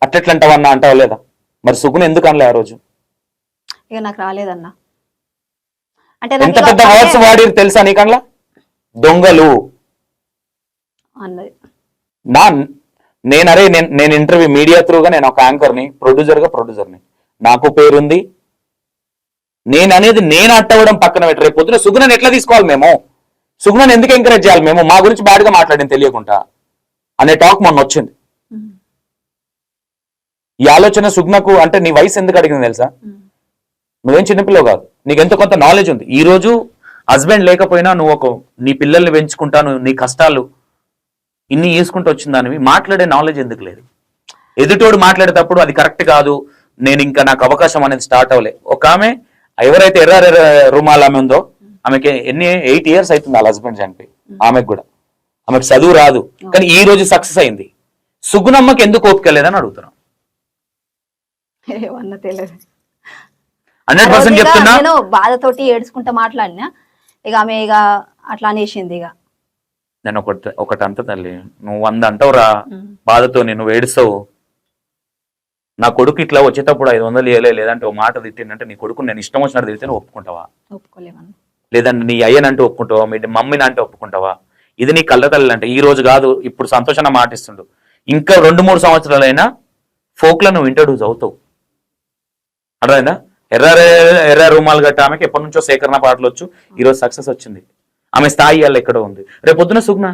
అట్లెట్లంటావన్నా అంటావా లేదా? మరి సుగుణ ఎందుకు అనలే ఆ రోజు? ఇక నాకు రాలేదన్నా. అంటే ఎంత పెద్ద వర్డ్స్ వాడి తెలుసా నీకన్నా? దొంగలు అన్నది. నేను ఇంటర్వ్యూ మీడియా త్రూగా నేను ఒక యాంకర్ని, ప్రొడ్యూసర్ని, నాకు పేరుంది. నేను అనేది నేను అట్టవడం పక్కన పెట్టి రేపు పొద్దున సుగుణని ఎట్లా తీసుకోవాలి మేము? సుగుణని ఎందుకు ఎంకరేజ్ చేయాలి మేము? మా గురించి బ్యాడ్గా మాట్లాడింది తెలియకుండా అనే టాక్ మొన్న వచ్చింది. ఈ ఆలోచన సుగుణకు అంటే నీ వయసు ఎందుకు అడిగింది తెలుసా? నువ్వేం చిన్నపిల్లవు కాదు, నీకు ఎంతో కొంత నాలెడ్జ్ ఉంది. ఈ రోజు హస్బెండ్ లేకపోయినా నువ్వు నీ పిల్లల్ని పెంచుకుంటాను, నీ కష్టాలు ఇన్ని చేసుకుంటూ వచ్చిందానివి, మాట్లాడే నాలెడ్జ్ ఎందుకు లేదు? ఎదుటోడు మాట్లాడేటప్పుడు అది కరెక్ట్ కాదు, నేను ఇంకా నాకు అవకాశం అనేది స్టార్ట్ అవ్వలే. ఒక ఆమె ఎవరైతే ఎర్ర రూమాల్ ఆమె ఉందో, ఆమెకి 8 years అవుతుంది వాళ్ళ హస్బెండ్ చనిపోయి. ఆమెకు కూడా ఆమెకు చదువు రాదు, కానీ ఈ రోజు సక్సెస్ అయింది. సుగుణమ్మకి ఎందుకు ఓపికలేదని అడుగుతున్నాం. 100% చెప్తున్నా. నేను బాధతోటి ఏడ్చుకుంటా మాట్లాడినా, ఇక ఆమె ఇక అట్లా అనేసింది. ఇక నేను ఒకటి అంత తల్లి, నువ్వు 100 అంటావురా బాధతో, నువ్వు ఏడుస్తావు. నా కొడుకు ఇట్లా వచ్చేటప్పుడు 500 ఇవ్వలే, లేదంటే ఓ మాట తిట్టిందంటే నీ కొడుకు నేను ఇష్టం వచ్చినట్టు తిడితే నువ్వు ఒప్పుకుంటావా? ఒప్పుకోలేమన్నా. లేదంటే నీ అయ్యనంటే ఒప్పుకుంటావా, మీ మమ్మీని అంటే ఒప్పుకుంటావా? ఇది నీ కళ్ళ తల్లి అంటే ఈ రోజు కాదు, ఇప్పుడు సంతోషంగా మాటిస్తుండు. ఇంకా 2-3 సంవత్సరాలైనా ఫోక్లో నువ్వు ఇంట్రడ్యూస్ అవుతావు. అర్థమైందా? ఎర్ర రూమాలు గట్ట ఆమెకి ఎప్పటి నుంచో సేకరణ పాటలు వచ్చు, ఈరోజు సక్సెస్ వచ్చింది. ఆమె స్థాయి అల్ల ఎక్కడో ఉంది. రేపు పొద్దున సుగుణ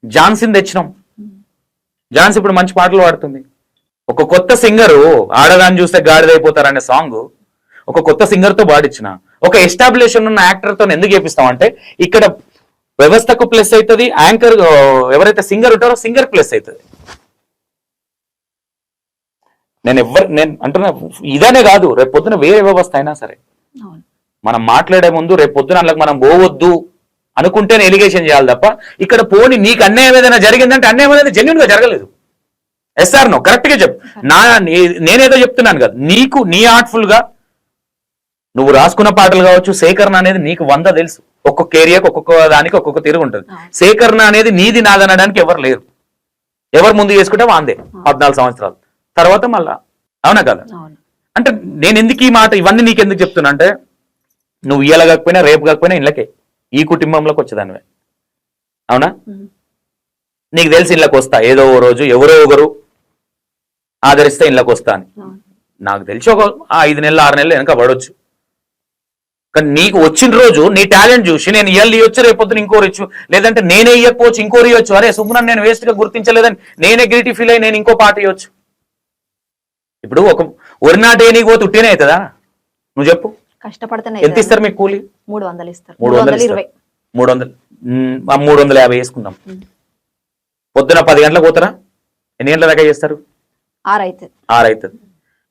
ఝాన్సీని తెచ్చినాం, ఝాన్సీ ఇప్పుడు మంచి పాటలు పాడుతుంది. ఒక కొత్త సింగరు ఆడదాన్ని చూస్తే గాడిదైపోతారనే సాంగ్ ఒక కొత్త సింగర్ తో పాడించిన, ఒక ఎస్టాబ్లిషన్ ఉన్న యాక్టర్ తో ఎందుకు చేపిస్తాం అంటే ఇక్కడ వ్యవస్థకు ప్లస్ అవుతుంది, యాంకర్ ఎవరైతే సింగర్ ఉంటారో సింగర్ ప్లస్ అవుతుంది. నేను అంటున్నా ఇదనే కాదు, రేపు పొద్దున వేరే వ్యవస్థ అయినా సరే మనం మాట్లాడే ముందు రేపు పొద్దున అందులోకి మనం పోవద్దు అనుకుంటేనే ఎలిగేషన్ చేయాలి తప్ప, ఇక్కడ పోని నీకు అన్యాయం ఏదైనా జరిగిందంటే అన్యాయం అనేది జెన్యూన్ గా జరగలేదు. ఎస్ఆర్ నో కరెక్ట్ గా చెప్పు. నేనేదో చెప్తున్నాను కదా, నీకు నీ ఆర్ట్ఫుల్ గా నువ్వు రాసుకున్న పాటలు కావచ్చు, సేకరణ అనేది నీకు 100 తెలుసు. ఒక్కొక్క ఏరియాకి ఒక్కొక్క దానికి ఒక్కొక్క తిరుగు ఉంటుంది. సేకరణ అనేది నీది నాదనడానికి ఎవరు లేరు. ఎవరు ముందు చేసుకుంటే వాందే 14 సంవత్సరాలు తర్వాత మళ్ళా. అవునా కదా? అంటే నేను ఎందుకు ఈ మాట ఇవన్నీ నీకు ఎందుకు చెప్తున్నా అంటే, నువ్వు ఇయ్యాల కాకపోయినా రేపు కాకపోయినా ఇళ్ళకే ఈ కుటుంబంలోకి వచ్చేదానివే. అవునా? నీకు తెలిసి ఇళ్ళకి వస్తా, ఏదో ఓ రోజు ఎవరో ఒకరు ఆదరిస్తే ఇళ్ళకి వస్తా అని. నాకు తెలిసి ఒక 5 నెలలు 6 నెలలు వెనక పడవచ్చు. కానీ నీకు వచ్చిన రోజు నీ టాలెంట్ చూసి నేను ఇయ్యాలి ఇవ్వచ్చు, రేపొద్దున ఇంకోరు ఇచ్చు, లేదంటే నేనే ఇవ్వకపోవచ్చు ఇంకోరు ఇవ్వచ్చు. అరే సుగుణన్ నేను వేస్ట్ గా గుర్తించలేదని నేనే గిల్టీ ఫీల్ అయ్యి నేను ఇంకో పాట ఇవ్వచ్చు. ఇప్పుడు ఒక వరి నాటే నీకు పోతే ఉట్టినే అవుతుందా? నువ్వు చెప్పు. కష్టపడుతున్నా. ఎంత ఇస్తారు మీకు కూలి? 300 ఇస్తారు. 320. 350 వేసుకుందాం. పొద్దున 10 గంటలకు పోతారా? ఎన్ని గంటల దాకా చేస్తారు? 6 అవుతుంది.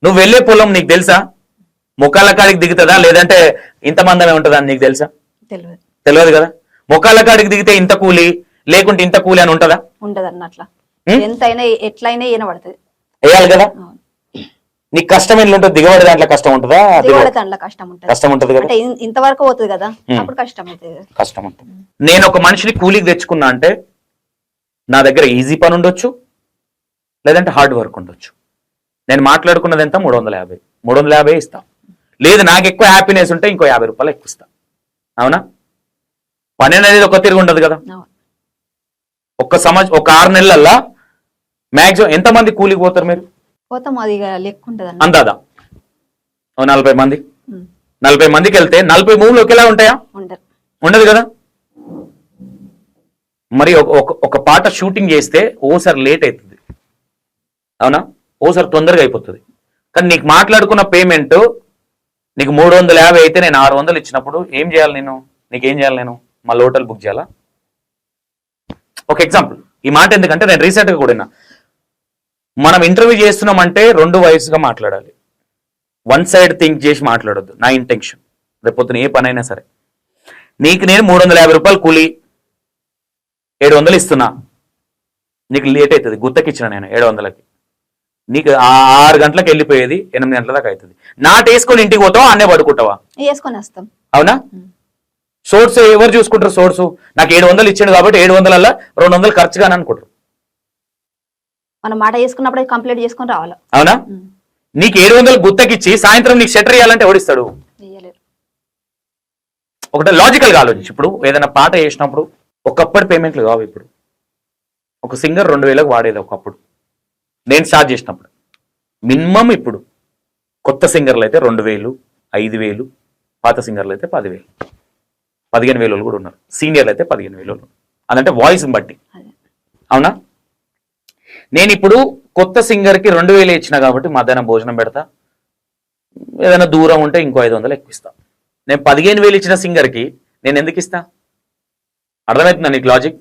నువ్వు వెళ్ళే పొలం నీకు తెలుసా? ముఖాల కాడికి దిగుతుందా, లేదంటే ఇంత మందమే ఉంటుందా అని నీకు తెలుసా? తెలియదు కదా. ముఖాల కాడికి దిగితే ఇంత కూలి, లేకుంటే ఇంత కూలి అని ఉంటదా? ఉండదు అన్న. అట్లా ఎంతైనా ఎట్లయినా ఈయన పడుతుంది, వేయాలి కదా. నీకు కష్టం ఎట్లా ఉంటుంది? దిగబడి దాంట్లో కష్టం ఉంటుందా? దిగబడే దాంట్లో కష్టం ఉంటుంది. కష్టం ఉంటుంది కదా, అంటే ఇంతవరకు పోతుంది కదా, అప్పుడు కష్టం అవుతుంది. కష్టం ఉంటుంది. నేను ఒక మనిషిని కూలీకి తెచ్చుకున్నా అంటే నా దగ్గర ఈజీ పని ఉండొచ్చు, లేదంటే హార్డ్ వర్క్ ఉండొచ్చు. నేను మాట్లాడుకున్నది ఎంత? 350 ఇస్తా. లేదు నాకు ఎక్కువ హ్యాపీనెస్ ఉంటే ఇంకో 50 రూపాయలు ఎక్కువ ఇస్తా. అవునా? పని అనేది ఒక తిరిగి ఉండదు కదా. ఒక 6 నెలలల్లా మ్యాక్సిమం ఎంతమంది కూలికి పోతారు మీరు? పోతాం, అది లెక్క ఉంటుంది అందాదా 40 మంది. 40 మందికి వెళ్తే 40 మూవ్లు ఒకేలా ఉంటాయా? ఉండదు కదా. మరి ఒక పాట షూటింగ్ చేస్తే ఓసారి లేట్ అవుతుంది, అవునా? ఓసారి తొందరగా అయిపోతుంది. కానీ నీకు మాట్లాడుకున్న పేమెంట్ నీకు 350 అయితే నేను 600 ఇచ్చినప్పుడు ఏం చేయాలి? నీకేం చేయాలి? నేను మళ్ళీ హోటల్ బుక్ చేయాలా? ఒక ఎగ్జాంపుల్ ఈ మాట ఎందుకంటే నేను రీసెంట్గా కూడా మనం ఇంటర్వ్యూ చేస్తున్నామంటే 2 వయసుగా మాట్లాడాలి. 1 సైడ్ థింక్ చేసి మాట్లాడొద్దు. నా ఇంటెన్షన్ రేపొద్దున ఏ పని అయినా సరే, నీకు నేను 350 రూపాయలు కూలి 700 ఇస్తున్నా, నీకు లేట్ అవుతుంది. గుత్తకిచ్చిన నేను 700కి, నీకు 6 గంటలకు వెళ్ళిపోయేది 8 గంటల దాకా అవుతుంది. నాటేసుకొని ఇంటికి పోతావా? అన్నే పడుకుంటావా? వేసుకొని వస్తాం. అవునా? సోర్స్ ఎవరు చూసుకుంటారు? సోర్సు నాకు 700 ఇచ్చాడు కాబట్టి 700 200 ఖర్చుగాని అనుకుంటారు. మనం మాట చేసుకున్నప్పుడు కంప్లీట్ చేసుకొని రావాలి. అవునా? నీకు 700 గుత్తకిచ్చి సాయంత్రం నీకు షట్టర్ ఇవ్వాలంటే ఎవడిస్తాడు? ఒకటి లాజికల్ గా ఆలోచించి. ఇప్పుడు ఏదైనా పాట చేసినప్పుడు ఒకప్పటి పేమెంట్లు కావు. ఇప్పుడు ఒక సింగర్ 2000కు వాడేది ఒకప్పుడు నేను స్టార్ట్ చేసినప్పుడు. మినిమం ఇప్పుడు కొత్త సింగర్లు అయితే 2000, 5000, పాత సింగర్లు అయితే 10,000, 15,000 కూడా ఉన్నారు. సీనియర్లు అయితే 15,000. అదంటే వాయిస్ బట్టి. అవునా? నేను ఇప్పుడు కొత్త సింగర్కి 2000 ఇచ్చిన కాబట్టి మధ్యాహ్నం భోజనం పెడతా, ఏదైనా దూరం ఉంటే ఇంకో 500 ఎక్కువ ఇస్తా. నేను 15,000 ఇచ్చిన సింగర్కి నేను ఎందుకు ఇస్తా? అర్థమవుతుందా నీకు లాజిక్?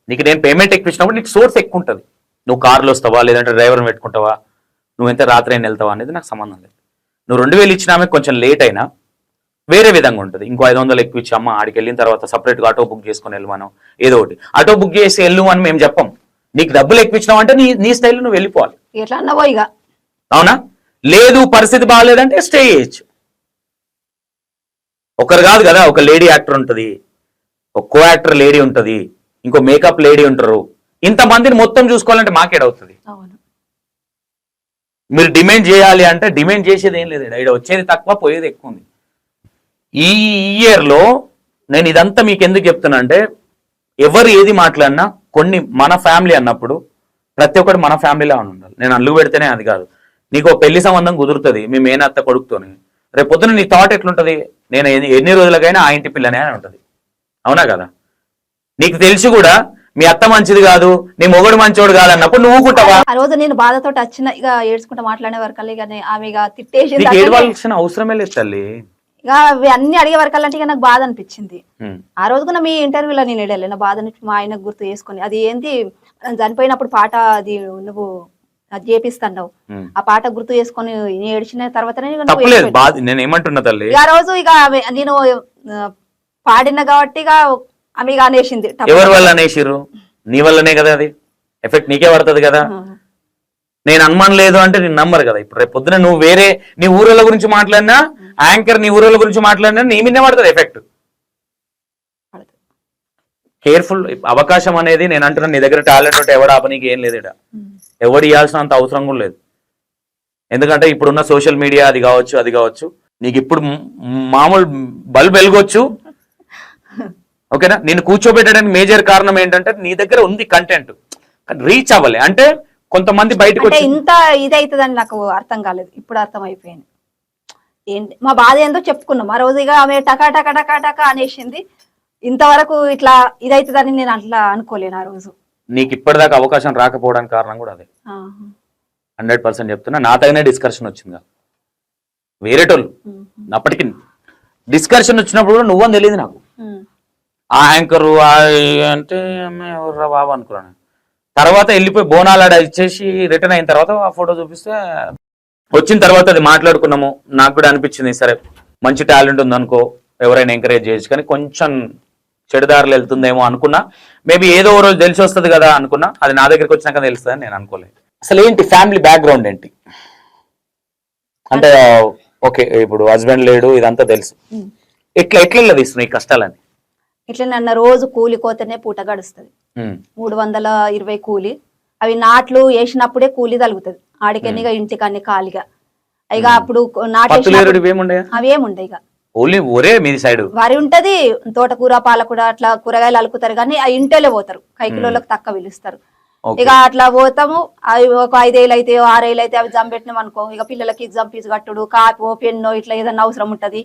నీకు నేను పేమెంట్ ఎక్కువ ఇచ్చినప్పుడు నీకు సోర్స్ ఎక్కువ ఉంటుంది. నువ్వు కార్లో వస్తావా, లేదంటే డ్రైవర్ని పెట్టుకుంటావా, నువ్వు ఎంత రాత్రి అయినా వెళ్తావా అనేది నాకు సంబంధం లేదు. నువ్వు 2000 ఇచ్చినామే కొంచెం లేట్ అయినా వేరే విధంగా ఉంటుంది. ఇంకో 500 ఎక్కువ ఇచ్చి అమ్మ ఆడికి వెళ్ళిన తర్వాత సపరేట్గా ఆటో బుక్ చేసుకొని వెళ్ళమను, ఏదో ఒకటి ఆటో బుక్ చేసి వెళ్ళు అని మేము చెప్పం. నీకు డబ్బులు ఎక్కువ ఇచ్చినావు అంటే నీ స్టైల్లో నువ్వు వెళ్ళిపోవాలి. ఎట్లా అన్నావో ఇక. అవునా? లేదు పరిస్థితి బాగాలేదంటే స్టే చేయొచ్చు. ఒకరు కాదు కదా, ఒక లేడీ యాక్టర్ ఉంటుంది, ఒక కో యాక్టర్ లేడీ ఉంటుంది, ఇంకో మేకప్ లేడీ ఉంటారు. ఇంతమందిని మొత్తం చూసుకోవాలంటే మాకేడవుతుంది? మీరు డిమాండ్ చేయాలి అంటే డిమాండ్ చేసేది ఏం లేదు. ఇక్కడ వచ్చేది తక్కువ, పోయేది ఎక్కువ ఉంది. ఈ ఇయర్లో నేను ఇదంతా మీకు ఎందుకు చెప్తున్నా అంటే, ఎవరు ఏది మాట్లాడినా కొన్ని మన ఫ్యామిలీ అన్నప్పుడు ప్రతి ఒక్కటి మన ఫ్యామిలీలో ఉండాలి. నేను అల్లు పెడితేనే అది కాదు. నీకు పెళ్లి సంబంధం కుదురుతుంది మీ మేనత్త కొడుకుతోని, రేపు పొద్దున నీ థాట్ ఎట్లుంటుంది? నేను ఎన్ని రోజులకైనా ఆ ఇంటి పిల్లనే అని ఉంటుంది. అవునా కదా? నీకు తెలిసి కూడా మీ అత్త మంచిది కాదు, నీ మొగుడు మంచోడు కాదు అన్నప్పుడు నువ్వు ఊకుంటావా? ఆ రోజు నేను బాధతో వచ్చిన ఇక ఏడ్చుకుంటా మాట్లాడే వరకల్లా ఇక ఆమె ఇక తిట్టేసి ఏడవాల్సిన అవసరమే లేదు తల్లి. ఇక అవి అన్ని అడిగే వరకల్లంటే ఇక నాకు బాధ అనిపించింది. ఆ రోజు కూడా మీ ఇంటర్వ్యూలో నేను వెళ్ళాను, నా బాధని మా ఆయనకు గుర్తు చేసుకుని. అది ఏంటి చనిపోయినప్పుడు పాట అది నువ్వు అది చేపిస్తున్నావు, ఆ పాట గుర్తు చేసుకొని ఏడ్చిన తర్వాతనే నేను ఏమంటున్నా తల్లి, ఆ రోజు ఇక నేను పాడిన కాబట్టి ఇక ఆమె ఇక అనేసింది. ఎవరి వల్ల అనేసిరు? నీ వల్లనే కదా, అది ఎఫెక్ట్ నీకే పడుతుంది కదా. నేను అనుమానం లేదు అంటే నేను నమ్మరు కదా. ఇప్పుడు రేపు పొద్దున నువ్వు వేరే నీ ఊరోళ్ళ గురించి మాట్లాడినా, యాంకర్ నీ ఊరోళ్ళ గురించి మాట్లాడినా నీ మీదే పడుతుంది ఎఫెక్ట్. కేర్ఫుల్. అవకాశం అనేది నేను అంటున్నా, నీ దగ్గర టాలెంట్ ఉంటే ఎవడు ఆపనీకి ఏం లేదు, ఇక్కడ ఎవడు ఇవ్వాల్సిన అంత అవసరం కూడా లేదు. ఎందుకంటే ఇప్పుడున్న సోషల్ మీడియా అది కావచ్చు నీకు ఇప్పుడు మామూలు బల్బ్ వెలగొచ్చు, ఓకేనా? నేను కూర్చోబెట్టడానికి మేజర్ కారణం ఏంటంటే నీ దగ్గర ఉంది కంటెంట్, రీచ్ అవ్వాలి. అంటే కొంతమంది బయటకు వచ్చి ఇంత ఇది అవుతుందని నాకు అర్థం కాలేదు, ఇప్పుడు అర్థం అయిపోయింది. ఏంటి మా బాధ ఏందో చెప్పుకున్నాం ఆ రోజు. ఇక ఆమె టకా టకా టకా టకా అనేసింది. ఇంతవరకు ఇట్లా ఇదవుతుందని నేను అట్లా అనుకోలేను ఆ రోజు. నీకు ఇప్పటిదాకా అవకాశం రాకపోవడానికి కారణం కూడా అదే. 100% చెప్తున్నా. నా తగిన డిస్కషన్ వచ్చింది వేరేటోళ్ళు. అప్పటికి డిస్కషన్ వచ్చినప్పుడు కూడా నువ్వని తెలియదు నాకు. ఆ యాంకరు అంటే ఎవర్రా బాబు అనుకున్నాను. తర్వాత వెళ్ళిపోయి బోనాలాడ ఇచ్చేసి రిటర్న్ అయిన తర్వాత ఆ ఫోటో చూపిస్తే వచ్చిన తర్వాత అది మాట్లాడుకున్నాము. నాకు కూడా అనిపించింది సరే మంచి టాలెంట్ ఉందనుకో ఎవరైనా ఎంకరేజ్ చేయొచ్చు, కానీ కొంచెం చెడుదారులు వెళ్తుందేమో అనుకున్నా. మేబీ ఏదో ఓ రోజు తెలిసి వస్తుంది కదా అనుకున్నా. అది నా దగ్గరికి వచ్చినాక తెలుస్తుంది అని నేను అనుకోలేదు. అసలు ఏంటి ఫ్యామిలీ బ్యాక్గ్రౌండ్ ఏంటి? అంటే ఓకే, ఇప్పుడు హస్బెండ్ లేడు ఇదంతా తెలుసు. ఎట్లా తీస్తున్నాయి ఈ కష్టాలని? ఇట్లా నన్ను రోజు కూలి కోతనే పూట గడుస్తుంది. 320 కూలి. అవి నాట్లు వేసినప్పుడే కూలి తలుగుతుంది. ఆడికనిగా ఇంటికన్ని ఖాళీగా ఇక అప్పుడు అవి ఏముండే ఇక ఓన్లీ ఒరే మీది సైడ్ వరి ఉంటది, తోటకూర పాలకూర అట్లా కూరగాయలు అలుకుతారు కానీ ఆ ఇంటోలే పోతారు, కైకిలోలకు తక్కువ పిలుస్తారు. ఇక అట్లా పోతాము. అవి ఒక 5 ఏళ్ళు అయితే 6 ఏళ్ళు అయితే అవి జంపెట్టినాం అనుకో, ఇక పిల్లలకి ఎగ్జామ్ ఫీజు కట్టుడు, కాపో పెన్నో ఇట్లా ఏదన్నా అవసరం ఉంటది,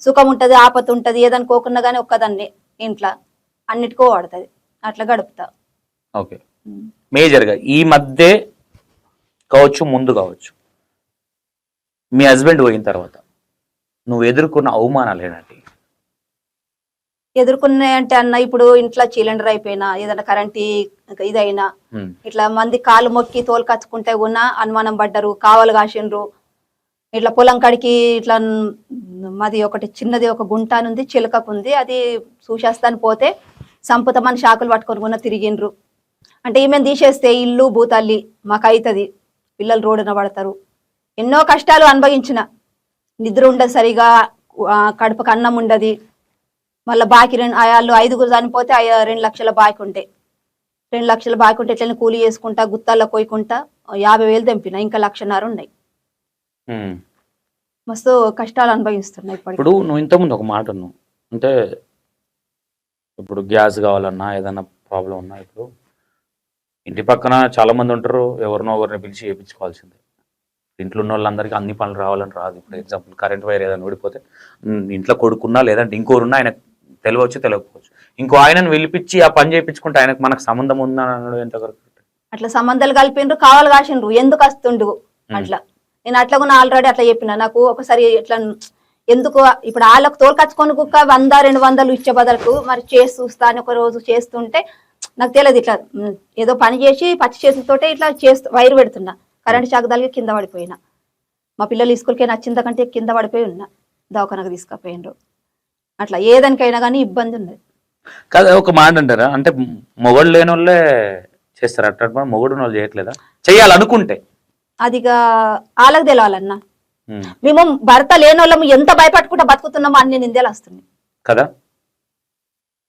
సుఖం ఉంటది, ఆపత ఉంటది, ఏదన్నా కోకున్నా గానీ ఒక్కదాన్ని ఇంట్లో అన్నిటికో వాడుతుంది. అట్లా గడుపుతా. ఓకే, మేజర్ గా ఈ మధ్య కావచ్చు, ముందు కావచ్చు, మీ హస్బెండ్ పోయిన తర్వాత నువ్వు ఎదుర్కొన్న అవమానాలు ఏంటంటే? ఎదుర్కొన్నాయంటే అన్న, ఇప్పుడు ఇంట్లో సిలిండర్ అయిపోయినా, ఏదైనా కరెంట్ ఇదైనా ఇట్లా మంది కాలు మొక్కి తోలుకచ్చుకుంటే ఉన్న అనుమానం పడ్డరు, కావలు కాసిండ్రు. ఇట్లా పొలం కాడికి ఇట్లా మాది ఒకటి చిన్నది ఒక గుంట ఉంది, చిలకకుంది, అది చూసేస్తాను పోతే సంపుతమని షాకులు పట్టుకొని ఉన్న తిరిగిండ్రు. అంటే ఈమెను తీసేస్తే ఇల్లు భూతల్లి మాకు అవుతుంది, పిల్లలు రోడ్డున పడతారు. ఎన్నో కష్టాలు అనుభవించిన, నిద్ర ఉండదు సరిగా, కడుపుకు అన్నం ఉండదు. మళ్ళీ బాకీ వాళ్ళు 5గురు చనిపోతే 2 లక్షల బాకీ ఉంటాయి. 2 లక్షల బాకీ ఉంటే ఎట్లయినా కూలీ చేసుకుంటా, గుత్తాల్లో కోయకుంటా 50,000 తెంపిన, ఇంకా 1,50,000 ఉన్నాయి. మస్తు కష్టాలు అనుభవిస్తున్నాయి. ఇప్పుడు నువ్వు ఇంతకుముందు ఒక మాట ఉన్నావు, అంటే ఇప్పుడు గ్యాస్ కావాలన్నా ఏదైనా ప్రాబ్లం ఉన్నా, ఇప్పుడు ఇంటి పక్కన చాలా మంది ఉంటారు, ఎవరినో ఒకరిని పిలిచి చేయించుకోవాల్సిందే. ఇంట్లో ఉన్న వాళ్ళందరికీ అన్ని పనులు రావాలని రాదు. ఇప్పుడు ఎగ్జాంపుల్ కరెంట్ వైర్ ఏదైనా ఊడిపోతే ఇంట్లో కొడుకున్నా లేదంటే ఇంకోరున్నా ఆయన తెలియవచ్చు తెలియకపోవచ్చు, ఇంకో ఆయనను పిలిపించి ఆ పని చేయించుకుంటే ఆయనకు మనకు సంబంధం ఉందా అన్నాడు. ఎంతవరకు అట్లా సంబంధాలు కలిపిండ్రు, కావాలి కాసిండ్రు, ఎందుకు వస్తుండు అట్లా. నేను అట్లా కూడా ఆల్రెడీ అట్లా చెప్పిన, నాకు ఒకసారి ఇట్లా ఎందుకు ఇప్పుడు వాళ్ళకు తోలుకచ్చుకొని కుక్క 100-200 ఇచ్చే బదులకు మరి చేసి చూస్తా అని ఒక రోజు చేస్తుంటే నాకు తెలియదు, ఇట్లా ఏదో పని చేసి పచ్చి చేతులతోటే ఇట్లా చేస్తూ వైరు పెడుతున్నా, కరెంట్ షాక్ తగిలి కింద పడిపోయినా. మా పిల్లలు స్కూల్కి నచ్చిందకంటే కింద పడిపోయి ఉన్నా, దవాఖానకు తీసుకుపోయిండ్రు. అట్లా ఏదానికైనా కానీ ఇబ్బంది ఉన్నది. కాదు, ఒక మాట అంటారా, అంటే మొగడు లేని వాళ్ళే చేస్తారు అట్లా, మొగడు వాళ్ళు చేయట్లేదా? చెయ్యాలనుకుంటే అదిగా వాళ్ళకి తెలవాలన్నా. మేము భర్త లేని వాళ్ళము ఎంత భయపట్టుకుంటా బతుకుతున్నామో అన్ని నిందేలు వస్తున్నాయి కదా.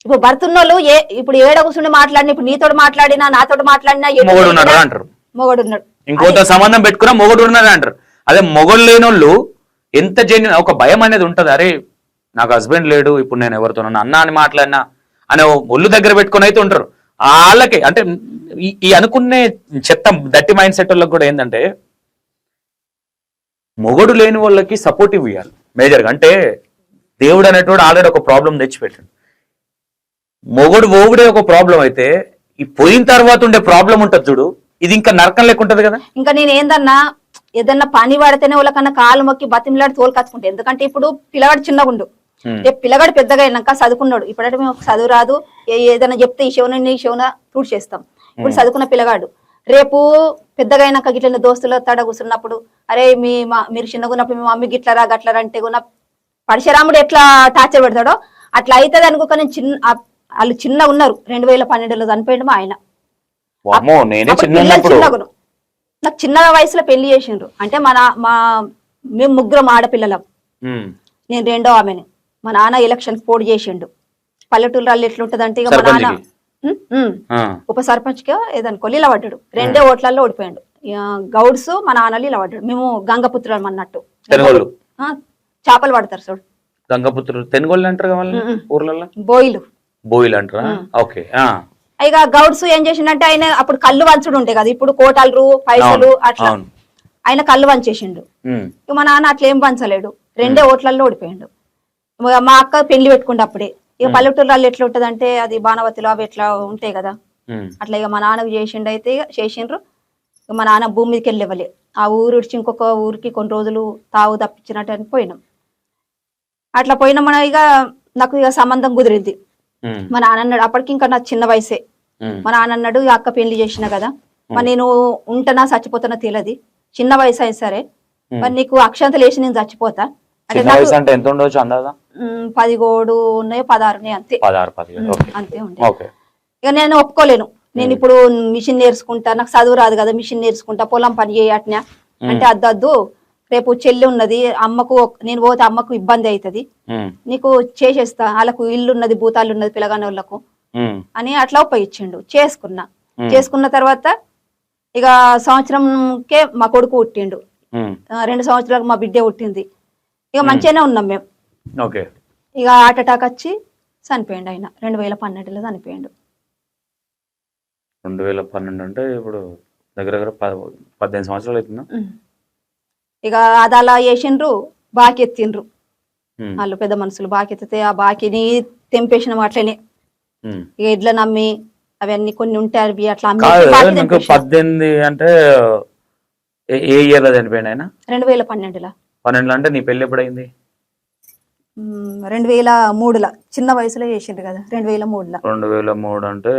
ఇప్పుడు భర్త ఉన్నోళ్ళు ఇప్పుడు ఏడ కూర్చుని మాట్లాడినా, ఇప్పుడు నీతో మాట్లాడినా నాతో మాట్లాడినా మొగడు ఉన్నాడు అంటారు, మొగడు ఉన్నాడు, ఇంకోతో సంబంధం పెట్టుకున్నా మొగడు ఉన్నాడు అంటారు. అదే మొగడు లేని వాళ్ళు ఎంత ఒక భయం అనేది ఉంటది, అరే నాకు హస్బెండ్ లేడు, ఇప్పుడు నేను ఎవరితో అన్నా అని మాట్లాడినా అనే ఒళ్ళు దగ్గర పెట్టుకుని అయితే ఉంటారు. వాళ్ళకి అంటే ఈ అనుకునే చెత్త దట్టి మైండ్ సెట్ వాళ్ళకి కూడా ఏంటంటే, మొగడు లేని వాళ్ళకి సపోర్టివ్ ఇవ్వాలి మేజర్గా. అంటే దేవుడు అనేటోడు ఆల్రెడీ ఒక ప్రాబ్లం తెచ్చిపెట్టాడు, మొగుడే ఒక ప్రాబ్లం అయితే ఈ పోయిన తర్వాత ఉండే ప్రాబ్లం ఉంటది చూడు, ఇది ఇంకా నరకం లేకుంటది కదా. ఇంకా నేను ఏందన్నా ఏదన్నా పని పడితేనే వాళ్ళకన్నా కాలు మొక్కి బతిమిలాడి తోలుకచ్చుకుంటే, ఎందుకంటే ఇప్పుడు పిల్లగాడు చిన్నగా ఉండు, పిల్లగాడు పెద్దగా అయినాక చదువుకున్నాడు. ఇప్పుడంటే మేము చదువు రాదు, ఏదైనా చెప్తే ఈ శివన తూడు చేస్తాం. ఇప్పుడు చదువుకున్న పిల్లగాడు రేపు పెద్దగా అయినాక గిట్ల దోస్తుల తడ కూర్చున్నప్పుడు, అరే మీరు చిన్నగా ఉన్నప్పుడు మీ మమ్మీ గిట్లరా గట్లరా అంటే కూడా పరశురాముడు ఎట్లా టార్చర్ పెడతాడో అట్లా అవుతుంది అనుకోక నేను వాళ్ళు చిన్న ఉన్నారు. 2012లో చనిపోయాడు మా ఆయన. నాకు చిన్న వయసులో పెళ్లి చేసిండ్రు. అంటే మేము 3 ఆడపిల్లలం, నేను 2వ ఆమెని. మా నాన్న ఎలక్షన్ పోటీ చేసిండు. పల్లెటూరు ఎట్లుంటదంటే ఇక మా నాన్న ఉప సర్పంచ్ గా ఏదనుకో ఇలా పడ్డాడు, 2 ఓట్లలో ఓడిపోయాడు. గౌడ్స్ మా నాన్నలు ఇలా పడ్డాడు. మేము గంగపుత్రులం అన్నట్టు, చేపలు పడతారు చూడు, గంగపుత్రులు తెనుగోళ్ళు అంటారు ఊర్లలో, బోయిలు అంటారా. ఓకే. ఇక గౌడ్స్ ఏం చేసిండంటే, ఆయన అప్పుడు కళ్ళు వంచుడు ఉంటాయి కదా, ఇప్పుడు కోటాలు పైసలు అట్లా, ఆయన కళ్ళు వంచేసిండు. ఇక మా నాన్న అట్లా ఏం పంచలేడు, 2 ఓట్లలో ఓడిపోయాడు. మా అక్క పెళ్లి పెట్టుకుంటే అప్పుడే. ఇక పల్లెటూరు ఎట్లా ఉంటది అంటే, అది బాణవతిలో అవి ఎట్లా ఉంటాయి కదా, అట్లా ఇక మా నాన్నకు చేసిండు. అయితే చేసిండ్రు. ఇక మా నాన్న భూమి మీదకి వెళ్ళేవాళ్ళే, ఆ ఊరు విడిచి ఇంకొక ఊరికి కొన్ని రోజులు తావు తప్పించినట్టు అని పోయినాం. అట్లా పోయినాం. మన ఇక నాకు ఇక సంబంధం కుదిరింది. మా నాన్న అన్నాడు, అప్పటికి ఇంకా నాకు చిన్న వయసే. మా నాన్న అన్నాడు, అక్క పెళ్లి చేసిన కదా, మరి నేను ఉంటనా చచ్చిపోతానో తెలియదు, చిన్న వయసు అయినా సరే మరి నీకు అక్షంతలు వేసి నేను చచ్చిపోతా అంటే 10 గోడు ఉన్నాయో 16 ఉన్నాయి, అంతే అంతే ఉండే. ఇక నేను ఒప్పుకోలేను, నేను ఇప్పుడు మిషన్ నేర్చుకుంటా, నాకు చదువు రాదు కదా, మిషన్ నేర్చుకుంటా, పొలం పని చేయట్నా అంటే అద్దద్దు, రేపు చెల్లి ఉన్నది, అమ్మకు నేను పోతే అమ్మకు ఇబ్బంది అవుతుంది, నీకు చేసేస్తా, వాళ్ళకు ఇల్లు ఉన్నది, భూతాలు ఉన్నది పిల్లగాని వాళ్ళకు అని అట్లా ఉపయోగించిండు. చేసుకున్న తర్వాత ఇక సంవత్సరంకే మా కొడుకు పుట్టిండు, 2 సంవత్సరాలకు మా బిడ్డ పుట్టింది. ఇక మంచిగానే ఉన్నాం మేము. ఇక హార్ట్ అటాక్ వచ్చి చనిపోయిండు ఆయన. 2012లో చనిపోయిండు. 2012 అంటే ఇప్పుడు దగ్గర దగ్గర 18 సంవత్సరాలు అవుతుందా? ఇక అది అలా చేసిండ్రు, బాకి ఎత్తిండ్రు వాళ్ళు పెద్ద మనుషులు. బాకి ఎత్తితే ఆ బాకిని తెంపేసిన అట్లనే. ఇక ఇట్లా నమ్మి అవన్నీ కొన్ని ఉంటాయి, అవి అట్లా 18 అంటే ఏ ఇయర్ లో చనిపోయింది ఆయన? 2012లో. 12 అంటే నీ పెళ్లి ఎప్పుడైంది? 2003లో, చిన్న వయసులో చేసిండ్రు కదా. 2003లో. 2003 అంటే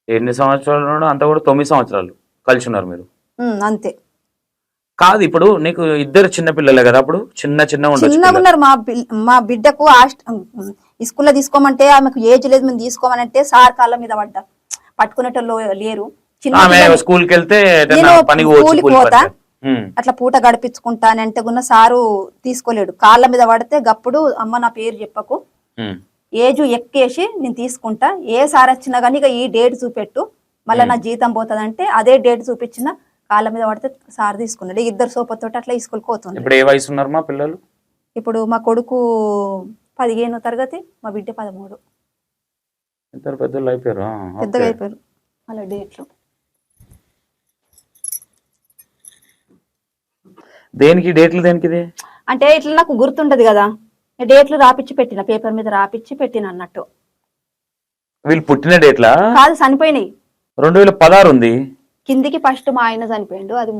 ఎన్ని సంవత్సరాలు? అంతా కూడా 9 సంవత్సరాలు కలిసి ఉన్నారు మీరు. అంతే. కాదు, ఇప్పుడు నీకు ఇద్దరు చిన్న పిల్లలే కదా, అప్పుడు చిన్నగా ఉన్నారు. మా బిడ్డకు స్కూల్లో తీసుకోమంటే ఆమెకు ఏజ్ లేదు, మేము తీసుకోమనంటే సార్ కాళ్ళ మీద పడ్డా, పట్టుకునేటోళ్ళు లేరు. స్కూల్కి వెళ్తే పోతా అట్లా పూట గడిపించుకుంటా అని అంటే కూడా సారు తీసుకోలేడు. కాళ్ళ మీద పడితే గప్పుడు అమ్మ నా పేరు చెప్పకు, ఏజ్ ఎక్కేసి నేను తీసుకుంటా, ఏ సార్ వచ్చినా కానీ ఇక ఈ డేట్ చూపెట్టు, మళ్ళీ నా జీతం పోతుంది అంటే అదే డేట్ చూపించిన కాళ్ళ మీద పడితే సార్ తీసుకున్నాడు. ఇద్దరు సోపతోటి అట్లా స్కూల్కి పోతుంది. ఇప్పుడు ఏ వయసు ఉన్నారు మా పిల్లలు? ఇప్పుడు మా కొడుకు 15వ తరగతి, మా బిడ్డ 13. ఇద్దరు పెద్దలు అయిపోయారు. పెద్దగా అయిపోయారు అలా డేట్లు. దేనికి డేట్లు? దేనికి అంటే ఇట్లా నాకు గుర్తుంటది కదా, డేట్లు రాపిచ్చి పెట్టిన, పేపర్ మీద రాపిచ్చి పెట్టిన అన్నట్టు. వీళ్ళు పుట్టిన డేట్లా? కాదు, చనిపోయినాయి. 2016 ఉంది కిందికి. ఫస్ట్ మా ఆయన చనిపోయిండు, అది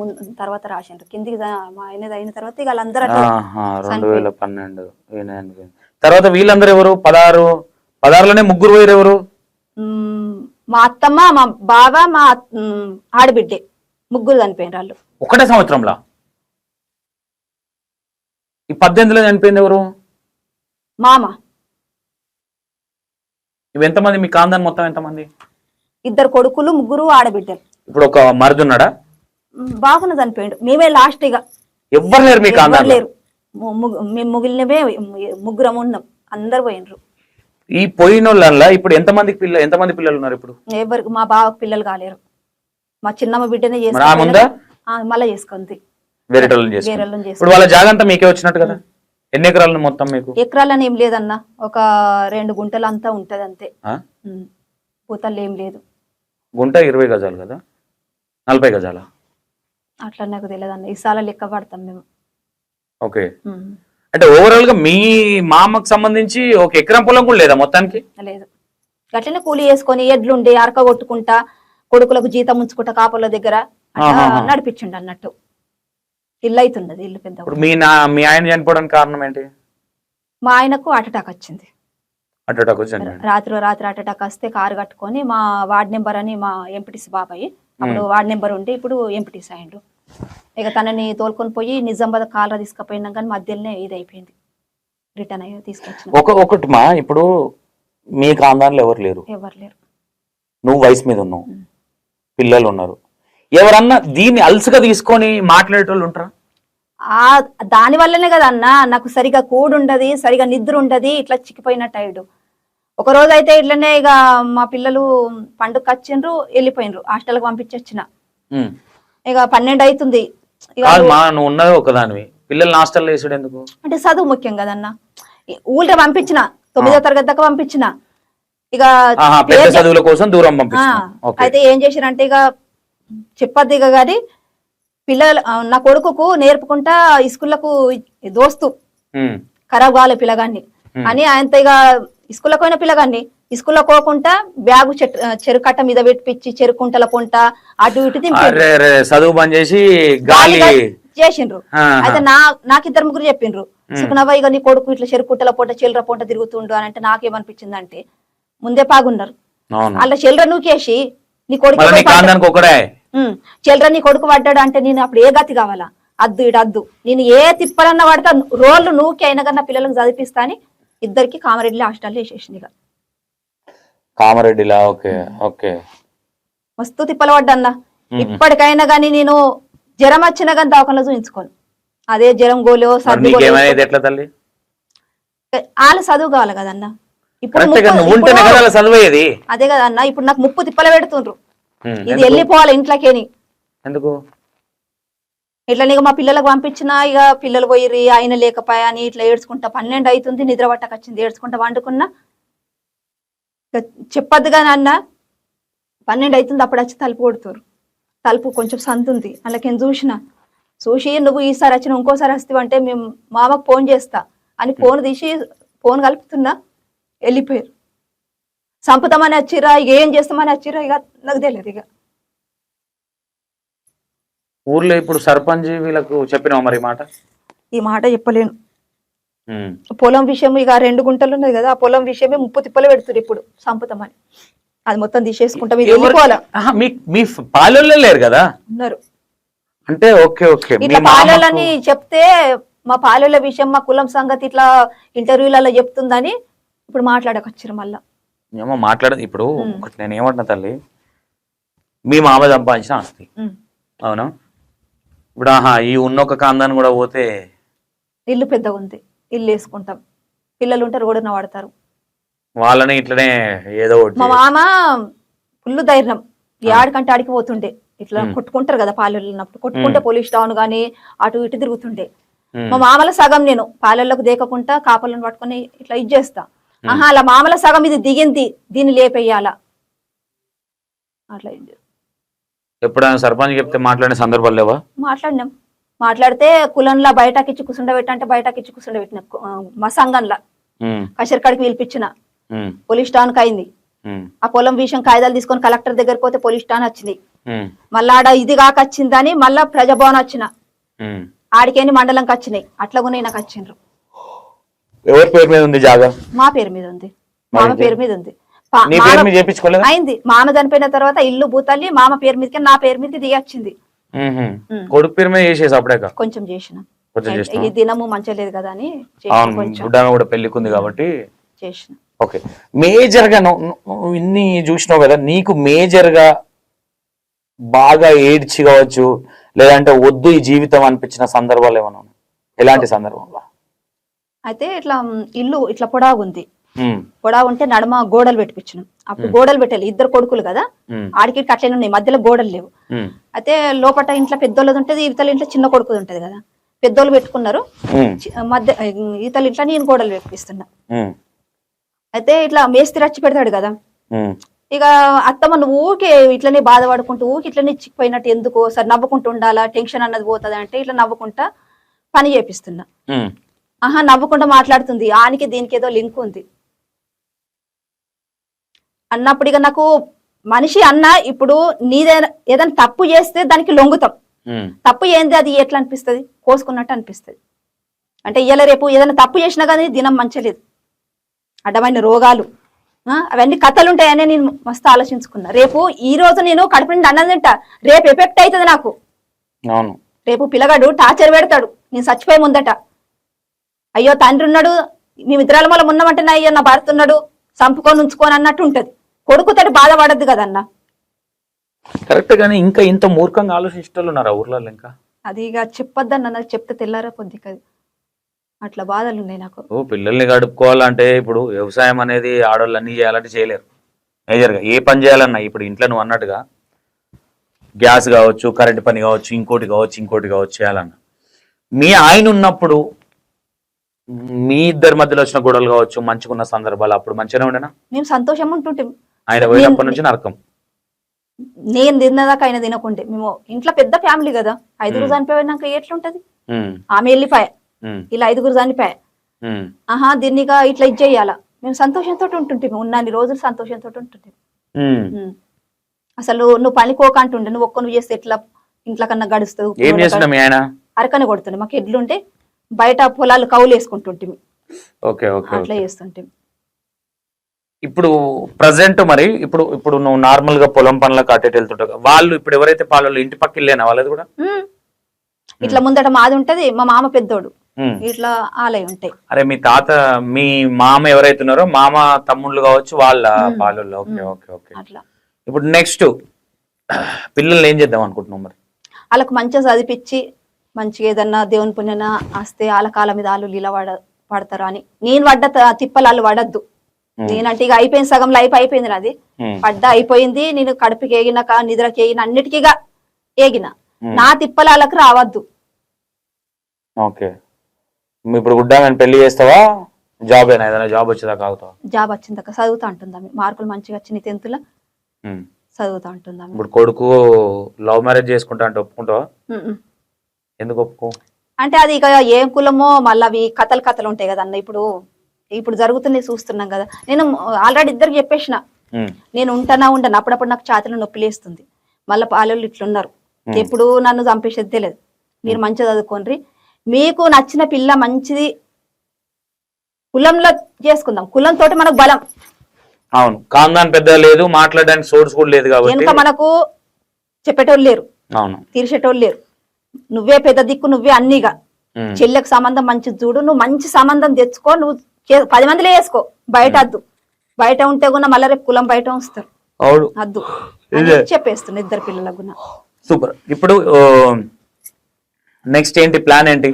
తర్వాత రాసిండ్రు కిందికి. మా ఆయన అయిన తర్వాత ఇక వాళ్ళందరూ 2012 తర్వాత వీళ్ళందరూ ఎవరు? 16లోనే ముగ్గురు పోయారు. ఎవరు? మా అత్తమ్మ, మా బావ, మా ఆడబిడ్డే, ముగ్గురు చనిపోయిన వాళ్ళు ఒకటే సంవత్సరంలో. ఈ 18లో చనిపోయింది ఎవరు? మామ. ఇవి ఎంతమంది మీ కాందాన్ మొత్తం? ఎంతమంది? 2 కొడుకులు, 3 ఆడబిడ్డలు. ఇప్పుడు ఒక మరిది ఉన్నాడా? బాగున్న చనిపోయిండు. మేమే లాస్ట్. ఇక ఎవ్వరు లేరు మీ కాందాన్? లేరు. మేము ముగిలినవే 3 ఉన్నాం, అందరు పోయినరు. ఈ పోయిన వాళ్ళ ఇప్పుడు ఎంతమంది పిల్లలు ఉన్నారు? ఇప్పుడు ఎవరికి మా బావకు పిల్లలు కాలేరు. మా చిన్నమ్మ బిడ్డనే చేసుకుంది, మళ్ళీ చేసుకుంది. వేరే చేసుకుంది. ఇప్పుడు వాళ్ళ జాగంతా మీకే వచ్చినట్టు కదా. ఎన్ని ఎకరాలు మొత్తం మీకు? ఎకరాలని ఏం లేదన్న, ఒక 2 గుంటలు అంతా ఉంటది అంతే. పూతలు ఏం లేదు. గుంట 20 గజాలు కదా, 40 గజాల? అట్లా నాకు తెలియదు అన్న, ఈసారి లెక్క పడతాం మేము. ఓకే. అంటే ఓవరాల్ గా మీ మామకు సంబంధించి ఒక ఎకరం పొలం కూడా లేదా మొత్తానికి? లేదు. అట్లనే కూలి చేసుకొని ఎడ్లుండి అరక కొట్టుకుంటా, కొడుకులకు జీతం ఉంచుకుంటా కాపుల దగ్గర నడిపించండి అన్నట్టు. ఇల్లు అవుతున్నది, ఇల్లు పెద్ద. మీ ఆయన చనిపోవడానికి కారణం ఏంటి? మా ఆయనకు హార్ట్ అటాక్ వచ్చింది. రాత్రి హార్ట్ అటాక్ వస్తే కారు కట్టుకొని మా వార్డ్ నెంబర్ అని, మా ఎంపీటీసీ బాబాయ్ అప్పుడు వార్డ్ నెంబర్ ఉండి ఇప్పుడు ఎంపీటీసీ అయ్యిండు. ఇక తనని తోలుకొని పోయి నిజామాబాద్ కాలరా తీసుకుపోయినా కానీ మధ్యలోనే ఇది అయిపోయింది, రిటర్న్ అయ్యి తీసుకొచ్చిన. ఒకటి మా ఇప్పుడు మీ కాందాన్లో ఎవరు లేరు? ఎవరు లేరు. నువ్వు వయసు మీద ఉన్నావు, పిల్లలు ఉన్నారు. ఎవరన్నా దీన్ని అలసుగా తీసుకొని మాట్లాడేటోళ్ళు ఉంటారా? దాని వల్లనే కదా అన్న, నాకు సరిగా కూడు ఉండదు, సరిగా నిద్ర ఉండదు, ఇట్లా చిక్కిపోయినట్టు అయ్యాడు. ఒక రోజు అయితే ఇట్లనే ఇక మా పిల్లలు పండుగ వచ్చిండ్రు, వెళ్ళిపోయినరు, హాస్టల్కి పంపించొచ్చిన. ఇక 12 అవుతుంది. నువ్వు ఉన్నది ఒకదానివి, పిల్లల్ని హాస్టల్లో వేసాడు ఎందుకు? అంటే చదువు ముఖ్యం కదన్న. ఊళ్ళో పంపించిన, 9వ తరగతి దాకా పంపించిన. ఇక చదువుల కోసం దూరం పంపించిన. అయితే ఏం చేసిరంటే ఇక చెప్పద్దు ఇక గాని, పిల్లలు నా కొడుకుకు నేర్పుకుంటా స్కూళ్లకు దోస్తు ఖరాబ్ కాలే పిల్లగాన్ని అని ఆయనతో ఇక స్కూల్కి పోయిన పిల్లగాన్ని స్కూల్లో పోకుండా బ్యాగు చెరుకట్ట మీద పెట్టించి చెరుకుంటల పొంట అటు ఇటు చదువు బంద్ చేసి చేసిండ్రు. అయితే నాకు 2-3 చెప్పిండ్రు, సుఖనవ్వ ఇక నీ కొడుకు ఇట్లా చెరుకుంటల పొంట చిల్లర పొంట తిరుగుతుండు అని. అంటే నాకేమనిపించింది అంటే, ముందే పాగున్నారు అలా చిల్లర నూకేసి నీ కొడుకు చిల్లర నీ కొడుకు పడ్డాడు అంటే నేను అప్పుడు ఏ గతి కావాలా? అద్దు ఇటు అద్దు, నేను ఏ తిప్పాలన్నా పడతా, రోడ్లు నూకి అయినా కన్నా పిల్లలకు చదివిస్తా అని 2కి కామారెడ్డి హాస్టల్లో వేసేసింది. ఇక కామారెడ్డిలా? Okay okay. మస్తు తిప్పలు పడ్డా. ఇప్పటికైనా గానీ నేను జ్వరం వచ్చినా కానీ దవాఖానలో చూపించుకోను, అదే జ్వరం గోలో మరి సర్ది నీకేమైనా ఇది ఎట్లా తల్లి? వాళ్ళ చదువు కావాలి కదన్న. ఇప్పుడు కరెక్ట్ గా నువ్వు ఉంటేనే కదా అలా చదివేది. అదే కదన్న, ఇప్పుడు నాకు ముప్పు తిప్పల పెడుతుండ్రు. ఇది ఎందుకు? వెళ్ళిపోవాలి ఇంట్లోకేని. ఎందుకు? ఇట్లా నీకు మా పిల్లలకు పంపించినా ఇక పిల్లలు పోయిర్రి, ఆయన లేకపోయా అని ఇట్లా ఏడ్చుకుంటా 12 అవుతుంది, నిద్ర పట్టకొచ్చింది, ఏడ్చుకుంటా వండుకున్నా. చెప్పొద్దుగా నాన్న, 12 అవుతుంది, అప్పుడు వచ్చి తలుపు కొడుతారు. తలుపు కొంచెం సంతుంది, అందులోకి చూసి నువ్వు ఈసారి వచ్చిన ఇంకోసారి వస్తావంటే మేము మామకు ఫోన్ చేస్తా అని ఫోన్ తీసి ఫోన్ కలుపుతున్నా, వెళ్ళిపోయారు. చంపుతామని వచ్చిర్రా, ఇక ఏం చేస్తామని వచ్చిర్రా, ఇక నాకు తెలియదు. ఇక ఊర్లో ఇప్పుడు సర్పంచ్ వీళ్ళకు చెప్పినావు మరి మాట? ఈ మాట చెప్పలేను. పొలం విషయం ఇక 2 గుంటలు ఉన్నది కదా, ఆ పొలం విషయమే ముప్పు తిప్పలు పెడుతున్నారు ఇప్పుడు చంపుతామని. అది మొత్తం తీసేసుకుంటాం, ఇది వెళ్ళిపోవాలా. మీ పాలెల్లో లేరు కదా ఉన్నారు అంటే? Okay okay. ఇట్లా పాలెళ్ళని చెప్తే మా పాలెళ్ళ విషయం, మా కులం సంగతి ఇట్లా ఇంటర్వ్యూలలో చెప్తుందని ఇప్పుడు మాట్లాడకొచ్చారు మళ్ళా. ఏమో మాట్లాడదు ఇప్పుడు. ఒకటి నేను ఏమంటున్నా తల్లి, మీ మామ సంపాదించిన ఆస్తి అవునా? ఇప్పుడు ఈ ఉన్న ఒక కాందాన్ని కూడా పోతే ఇల్లు పెద్దగా ఉంది, ఇల్లు వేసుకుంటాం, పిల్లలు ఉంటారు కూడా వాడతారు. వాళ్ళని ఇట్లనే ఏదో మా మామ ఫుల్ ధైర్యం, ఆడికంటే ఆడికి పోతుండే. ఇట్లా కొట్టుకుంటారు కదా పాలెళ్ళు ఉన్నప్పుడు, కొట్టుకుంటే పోలీస్ టౌన్ గానీ అటు ఇటు తిరుగుతుండే. మా మామల సగం నేను పాలెళ్ళకు దేకకుండా కాపలను పట్టుకొని ఇట్లా ఇచ్చేస్తా. అలా మామల సగం ఇది దిగింది, దీన్ని లేపెయ్యాలా అట్లా. ఎప్పుడైనా సర్పంచ్ చెప్తే మాట్లాడిన సందర్భాలు లేవా? మాట్లాడినాం. మాట్లాడితే కులంలో బయటకిచ్చి కూర్చుండబెట్టంటే బయటకిచ్చి కూర్చుండబెట్టిన, మా సంఘంలో కషర్కాడికి పిలిపించిన, పోలీస్ స్టాన్ కి అయింది. ఆ పొలం విషయం కాయిదాలు తీసుకొని కలెక్టర్ దగ్గరికి పోతే పోలీస్ స్టాన్ వచ్చింది. మళ్ళా ఆడ ఇది కాక వచ్చిందని మళ్ళా ప్రజాభవన్ వచ్చిన, ఆడికేని మండలంకి వచ్చినాయి. అట్లా కూడా నాకు వచ్చిండ్రు. ఎవరి పేరు మీద ఉంది జాగా? మా పేరు మీద ఉంది, మామ పేరు మీద ఉంది. అయింది. మామ చనిపోయిన తర్వాత ఇల్లు భూతల్లి మామ పేరు మీదకి, నా పేరు మీదకి దిగొచ్చింది. కొడుకు పేరు మీద చేసేసి అప్పుడే కొంచెం చేసిన, ఈ దినము మంచిగా లేదు కదా అని కూడా పెళ్లికుంది కాబట్టి చేసిన. ఓకే. మేజర్ గా నువ్వు ఇన్ని చూసినావు కదా, నీకు మేజర్ గా బాగా ఏడ్చి కావచ్చు, లేదంటే వద్దు ఈ జీవితం అనిపించిన సందర్భాలు ఏమైనా? ఎలాంటి సందర్భంలో? అయితే ఇట్లా ఇల్లు ఇట్లా పొడాగుంది, పొడాగుంటే నడమ గోడలు పెట్టిపించినాం. అప్పుడు గోడలు పెట్టాలి, 2 కొడుకులు కదా, ఆడికి అట్లనే ఉన్నాయి, మధ్యలో గోడలు లేవు. అయితే లోపల ఇంట్లో పెద్దోళ్ళది ఉంటది, ఇవతల ఇంట్లో చిన్న కొడుకుది ఉంటది కదా. పెద్దోళ్ళు పెట్టుకున్నారు, మధ్య ఇవతల ఇంట్లో నేను గోడలు పెట్టిస్తున్నా. అయితే ఇట్లా మేస్త్రి వచ్చి పెడతాడు కదా, ఇక అత్తమ్మ నువ్వు ఊకే ఇట్లనే బాధపడుకుంటూ ఊకి ఇట్లనే చిక్కిపోయినట్టు ఎందుకో సరే నవ్వుకుంటూ ఉండాలా, టెన్షన్ అన్నది పోతుంది అంటే ఇట్లా నవ్వుకుంటా పని చేపిస్తున్నా. నవ్వుకుంటా మాట్లాడుతుంది, ఆనికి దీనికి ఏదో లింక్ ఉంది అన్నప్పుడు ఇక నాకు మనిషి అన్న, ఇప్పుడు నీదేనా ఏదైనా తప్పు చేస్తే దానికి లొంగుతాం. తప్పు ఏంది అది ఎట్లా అనిపిస్తుంది, కోసుకున్నట్టు అనిపిస్తుంది. అంటే ఇయ్యాల రేపు ఏదైనా తప్పు చేసినా కానీ దినం మంచలేదు, అడ్డమైన రోగాలు అవన్నీ కథలు ఉంటాయని నేను మస్తు ఆలోచించుకున్నా. రేపు ఈ రోజు నేను కడుపు నుండి అన్నం తింటా, రేపు ఎఫెక్ట్ అవుతుంది నాకు. రేపు పిల్లగాడు టార్చర్ పెడతాడు నేను చచ్చిపోయే ముందట, అయ్యో తండ్రి ఉన్నాడు, మేము ఇద్దరాల మూలం ఉన్నామంటే నా అయ్యో నా భర్త ఉన్నాడు, చంపుకొని ఉంచుకొని అన్నట్టు ఉంటది. కొడుకుతాడు బాధపడద్దు కదన్నా. కరెక్ట్ గానీ ఇంకా ఇంత మూర్ఖంగా ఆలోచించేటోళ్ళున్నారా ఊర్లలో? ఇంకా అది ఇక చెప్పొద్దన్న, నాకు చెప్తే తెల్లారా పొద్దు కదా, అట్లా బాధలు ఉన్నాయి నాకు. పిల్లల్ని గడుపుకోవాలంటే ఇప్పుడు వ్యవసాయం అనేది ఆడవాళ్ళు అన్ని చేయాలంటే చేయలేరు. మేజర్గా ఏ పని చేయాలన్నా ఇప్పుడు ఇంట్లో నువ్వు అన్నట్టుగా గ్యాస్ కావచ్చు, కరెంట్ పని కావచ్చు, ఇంకోటి కావచ్చు చేయాలన్నా. మీ ఆయన ఉన్నప్పుడు మీ ఇద్దరి మధ్యలో వచ్చిన గొడవలు కావచ్చు, మంచిగున్న సందర్భాలు అప్పుడు మంచిగానే ఉండేనా? మేము సంతోషం ఉంటుంటే, ఆయన పోయినప్పటి నుంచి నరకం. నేను తిన్నదాకా ఆయన తినకుంటే. మేము ఇంట్లో పెద్ద ఫ్యామిలీ కదా, 5 చనిపోయినాక ఎట్లుంటది? ఆమె వెళ్ళిపోయా, ఇలా 5 చనిపోయా. దీన్నిగా ఇట్లా ఇది చెయ్యాలా, మేము సంతోషంతో ఉంటుంటే, ఉన్నన్ని రోజులు సంతోషంతో ఉంటుంటే. అసలు నువ్వు పనికోక అంటుండే, నువ్వు ఒక్క నువ్వు చేస్తే ఎట్లా ఇంట్లో కన్నా గడుస్తావు. అరకనే కొడుతుండే, మాకు ఎడ్లుంటే బయట పొలాలు కౌలు వేసుకుంటుంటే అట్లా చేస్తుంటే. ఇప్పుడు ప్రజెంట్ మరి ఇప్పుడు నువ్వు నార్మల్ గా పొలం పనులకు అటు వెళ్తుంటావు, వాళ్ళు ఇప్పుడు ఎవరైతే పాలు ఇంటి పక్కలేనా వాళ్ళది కూడా ఇట్లా ముందట మాది ఉంటది, మా మామ పెద్దోడు ఇట్లా ఆలయం ఉంటాయి. అరే మీ తాత మీ మామ ఎవరైతే ఉన్నారో మామ తమ్ముళ్ళు కావచ్చు వాళ్ళ పాలు. Okay okay okay. అట్లా ఇప్పుడు నెక్స్ట్ పిల్లల్ని ఏం చేద్దాం అనుకుంటున్నావు మరి? వాళ్ళకి మంచిగా చదివించి మంచిగా ఏదన్నా దేవుని పుణ్యన వస్తే వాళ్ళ కాళ్ళ మీద వాళ్ళు లీల పడతారు అని. నేను పడ్డ తిప్పలు వాళ్ళు పడద్దు. నేనంటే ఇక అయిపోయింది, సగం లైఫ్ అయిపోయింది నాది. పడ్డ అయిపోయింది. నేను కడుపుకి ఏగిన నిద్రకి ఏగిన అన్నిటికీగా ఏగిన. నా తిప్పలు వాళ్ళకి రావద్దు. ఓకే, ఇప్పుడు గుడ్డా పెళ్లి చేస్తావా? జాబ్ అయినా ఏదైనా జాబ్ వచ్చేదాకా ఆగుతావా? జాబ్ వచ్చిందాక చదువుతా ఉంటుంది. మార్కులు మంచిగా వచ్చినాయి 10th లో, చదువుతా ఉంటుంది. ఇప్పుడు కొడుకు లవ్ మ్యారేజ్ చేసుకుంటా అంటే ఒప్పుకుంటావా? ఎందుకు ఒప్పుకో? అంటే అది ఇక ఏం కులమో మళ్ళీ అవి కథలు ఉంటాయి కదా అన్న. ఇప్పుడు జరుగుతున్నాయి చూస్తున్నాం కదా. నేను ఆల్రెడీ ఇద్దరికి చెప్పేసిన, నేను ఉండను. అప్పుడప్పుడు నాకు ఛాతీలో నొప్పి లేస్తుంది. మళ్ళీ పాలలు ఇట్లున్నారు, ఎప్పుడు నన్ను చంపేసేది తెలియదు. మీరు మంచిగా చదువుకోండి, మీకు నచ్చిన పిల్ల మంచిది, కులంలో చేసుకుందాం. కులంతో మనకు బలం. అవును, కాందాన్ పెద్ద లేదు, మాట్లాడడానికి సోర్స్ కూడా లేదు కాబట్టి వెనుక మనకు చెప్పేటోళ్ళు లేరు, అవును, తీర్చేటోళ్ళు లేరు. నువ్వే పెద్ద దిక్కు, నువ్వే అన్నిగా. చెల్లెకు సంబంధం మంచి చూడు, నువ్వు మంచి సంబంధం తెచ్చుకో, నువ్వు 10 మందిలో వేసుకో, బయట వద్దు. బయట ఉంటే కూడా మళ్ళీ రేపు కులం బయట వస్తారు, వద్దు చెప్పేస్తున్నా ఇద్దరు పిల్లలకు కూడా. సూపర్. ఇప్పుడు నెక్స్ట్ ఏంటి ప్లాన్ ఏంటి?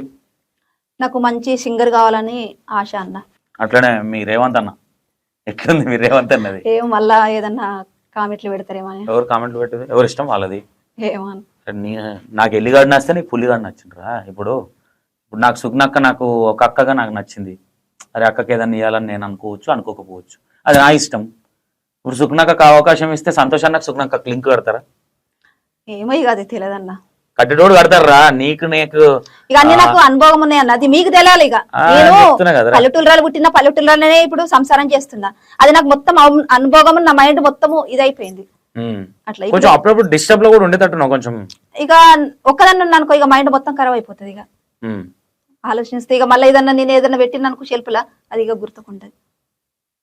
నాకు మంచి సింగర్ కావాలని ఆశ అన్న. అట్లనే మీ రేవంత్ అన్న ఎక్కడుంది? మీ రేవంత్ అన్నది ఏమో మళ్ళా ఏదన్నా కామెంట్లు పెడతారేమో అని. ఎవరు కామెంట్లు పెట్టేది? ఎవరు ఇష్టం వాళ్ళది. ఏమో నాకు ఎల్లిగాడు నచ్చితే నీకు పుల్లిగాడు నచ్చిండ్రా? ఇప్పుడు నాకు సుగ్నక్క, నాకు ఒక అక్కగా నాకు నచ్చింది. అరే అక్కకి ఏదన్నా ఇవ్వాలని నేను అనుకోవచ్చు, అనుకోకపోవచ్చు, అది నా ఇష్టం. ఇప్పుడు సుగ్నక్కకు అవకాశం ఇస్తే సంతోషానికి సుగ్నక్క లింక్ కడతారా? ఏమో ఇక అది తెలియదన్నా. కట్టెటోడు కడతారా? నీకు ఇక అన్ని నాకు అనుభవం ఉన్నాయి అన్న, అది మీకు తెలియాలి. ఇక నేను పల్లెటూరు పుట్టిన పల్లెటూరులోనే ఇప్పుడు సంసారం చేస్తున్నా. అది నాకు మొత్తం అనుభవం, నా మైండ్ మొత్తము ఇదైపోయింది. అట్లా కొంచెం అప్పుడప్పుడు డిస్టర్బ్ లో కూడా ఉండేటట్టు కొంచెం. ఇక ఒక్కదాన్ని అనుకో, ఇక మైండ్ మొత్తం ఖరాబ్ అయిపోతుంది. ఇక ఆలోచిస్తే ఇక మళ్ళీ ఏదన్నా నేను ఏదన్నా పెట్టిన అనుకో షెల్ఫ్లా, అది ఇక గుర్తుకుంటది.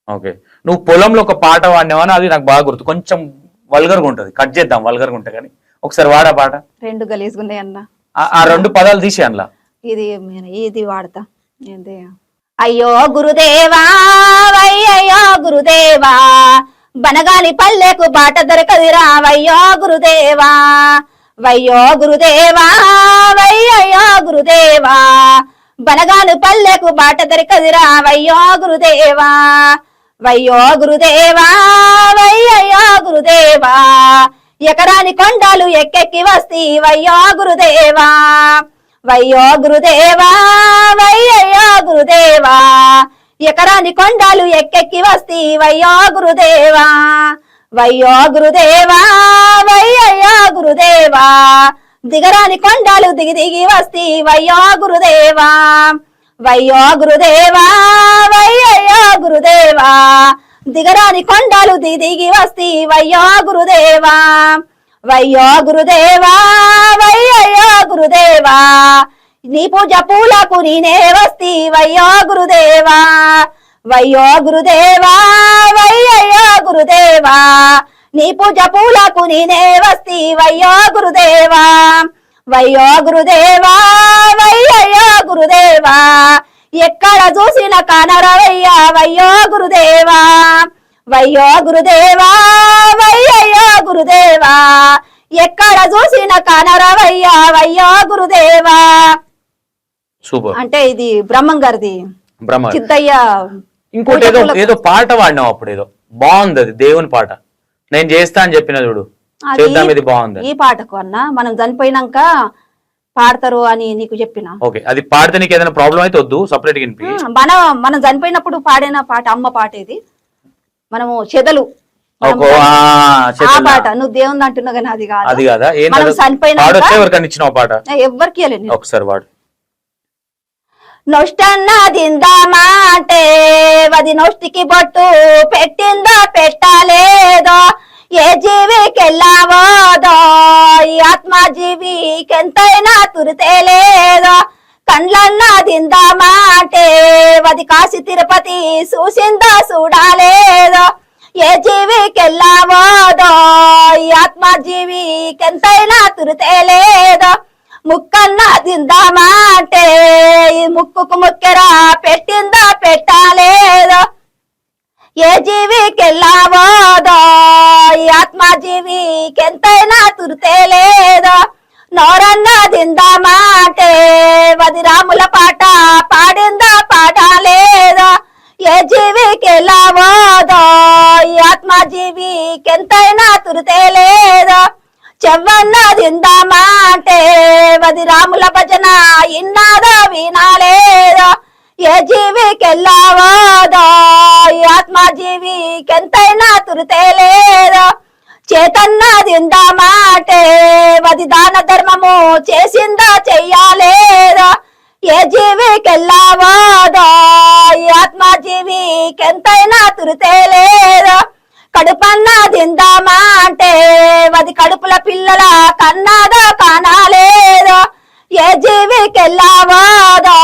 ఓకే, నువ్వు పొలంలో ఒక పాట వాడినావని అది నాకు బాగా గుర్తు. కొంచెం వల్గర్గా ఉంటది, కట్ చేద్దాం వల్గర్గా ఉంటే కానీ. ఒకసారి వాడా పాట. 2 గలీజ్గా ఉన్నాయి అన్న. ఆ 2 పదాలు తీసి అందులో ఇది వాడతా. అయ్యో గురుదేవా, అయ్యో గురుదేవా, బనగాని పల్లెకు బాట దొరకదిరా వయ్యో గురుదేవా, వయ్యో గురుదేవా, వయ్యో గురుదేవా, బనగాని పల్లెకు బాట దొరకదిరా వయ్యో గురుదేవా, వయ్యో గురుదేవా, వయ్యో గురుదేవా, ఎకరాని కొండలు ఎక్కెక్కి వస్తీ వయ్యో గురుదేవా, వయ్యో గురుదేవా, వయ్యో గురుదేవా, ఎకరాని కొండలు ఎక్కెక్కి వస్తీ వయ్యో గురుదేవా, వయ్యో గురుదేవా, వయ్యో గురుదేవా, దిగరాని కొండలు దిగి దిగి వస్తీ వయ్యో గురుదేవా, వయ్యో గురుదేవా, వయ్యో గురుదేవా, దిగరాని కొండలు దిగి దిగి వస్తీ వయ్యో గురుదేవా, వయ్యో గురుదేవా, వయ్యో గురుదేవా, నీ పూజ పూలకు నేనే వస్తీ వయ్యో గురుదేవా, వయ్యో గురుదేవా, వయ్యో గురుదేవా, నీ పూజ పూలకు నేనే వస్తీ వయ్యో గురుదేవా, వయ్యో గురుదేవా, వయ్యో గురుదేవా, ఎక్కడ చూసిన కానరవయ్యా వయ్యో గురుదేవా, వయ్యో గురుదేవా, వయ్యో గురుదేవా, ఎక్కడ చూసిన కానరవయ్యా వయ్యో గురుదేవా. సూపర్. అంటే ఇది బ్రహ్మం గారిది, సిద్ధయ్య. ఇంకోటి ఏదో పాట వాడినావు అప్పుడు, ఏదో బాగుంది, అది దేవుని పాట. నేను చేస్తా అని చెప్పిన చూడు, చేద్దాం, ఇది బాగుంది. ఈ పాటకు అన్న మనం చనిపోయినాక పాడతారు అని నీకు చెప్పిన. ఓకే, అది పాడితే నీకు ఏదైనా ప్రాబ్లం అయితే వద్దు, సపరేట్ గా మనం చనిపోయినప్పుడు పాడిన పాట, అమ్మ పాట ఇది. మనము చెదలు పాట, నువ్వు దేవుని అంటున్నావు కానీ అది కాదు. అది కాదా? మనం చనిపోయినా పాట ఎవ్వరికి ఒకసారి వాడు. నొష్టన్నా దిందామా అంటే వది నొష్టికి బొట్టు పెట్టిందో పెట్టలేదో, ఏ జీవికెళ్ళావోదో ఈ ఆత్మజీవికెంతైనా తురితేలేదో, కండ్లన్నా దిందామా అంటే వది కాశీ తిరుపతి చూసిందో చూడాలేదో, ఏ జీవికెళ్ళావోదో ఈ ఆత్మజీవికెంతైనా తురితేలేదో, ముక్కన్నా దిందామా అంటే ఈ ముక్కుకు ముక్కెరా పెట్టిందా పెట్టాలేదో, ఏ జీవికెళ్ళావోదో ఈ ఆత్మజీవికెంతైనా తురితేలేదో, నోరన్నా దిందామా అంటే వది రాముల పాట పాడిందా పాట లేదా ఏ జీవికి ఎలావోదో ఈ ఆత్మజీవికి ఎంతైనా తురితే లేదా చెవ్వన్న దిందామా అంటే వది రాముల భజన ఇన్నాదో వినాలేదా ఏ జీవికి ఎలావోదో ఈ ఆత్మజీవికి ఎంతైనా తురితే లేదా చేతన్న దిందామా అంటే వది దాన ధర్మము చేసిందా చెయ్యాలేదా ఏ జీవికి ఎల్లావాదో ఈ ఆత్మజీవికి ఎంతైనా తురితే లేదా కడుపన్న దిందామా అంటే వది కడుపుల పిల్లల కన్నాదా కానాలేదా ఏ జీవికి ఎల్లావాదో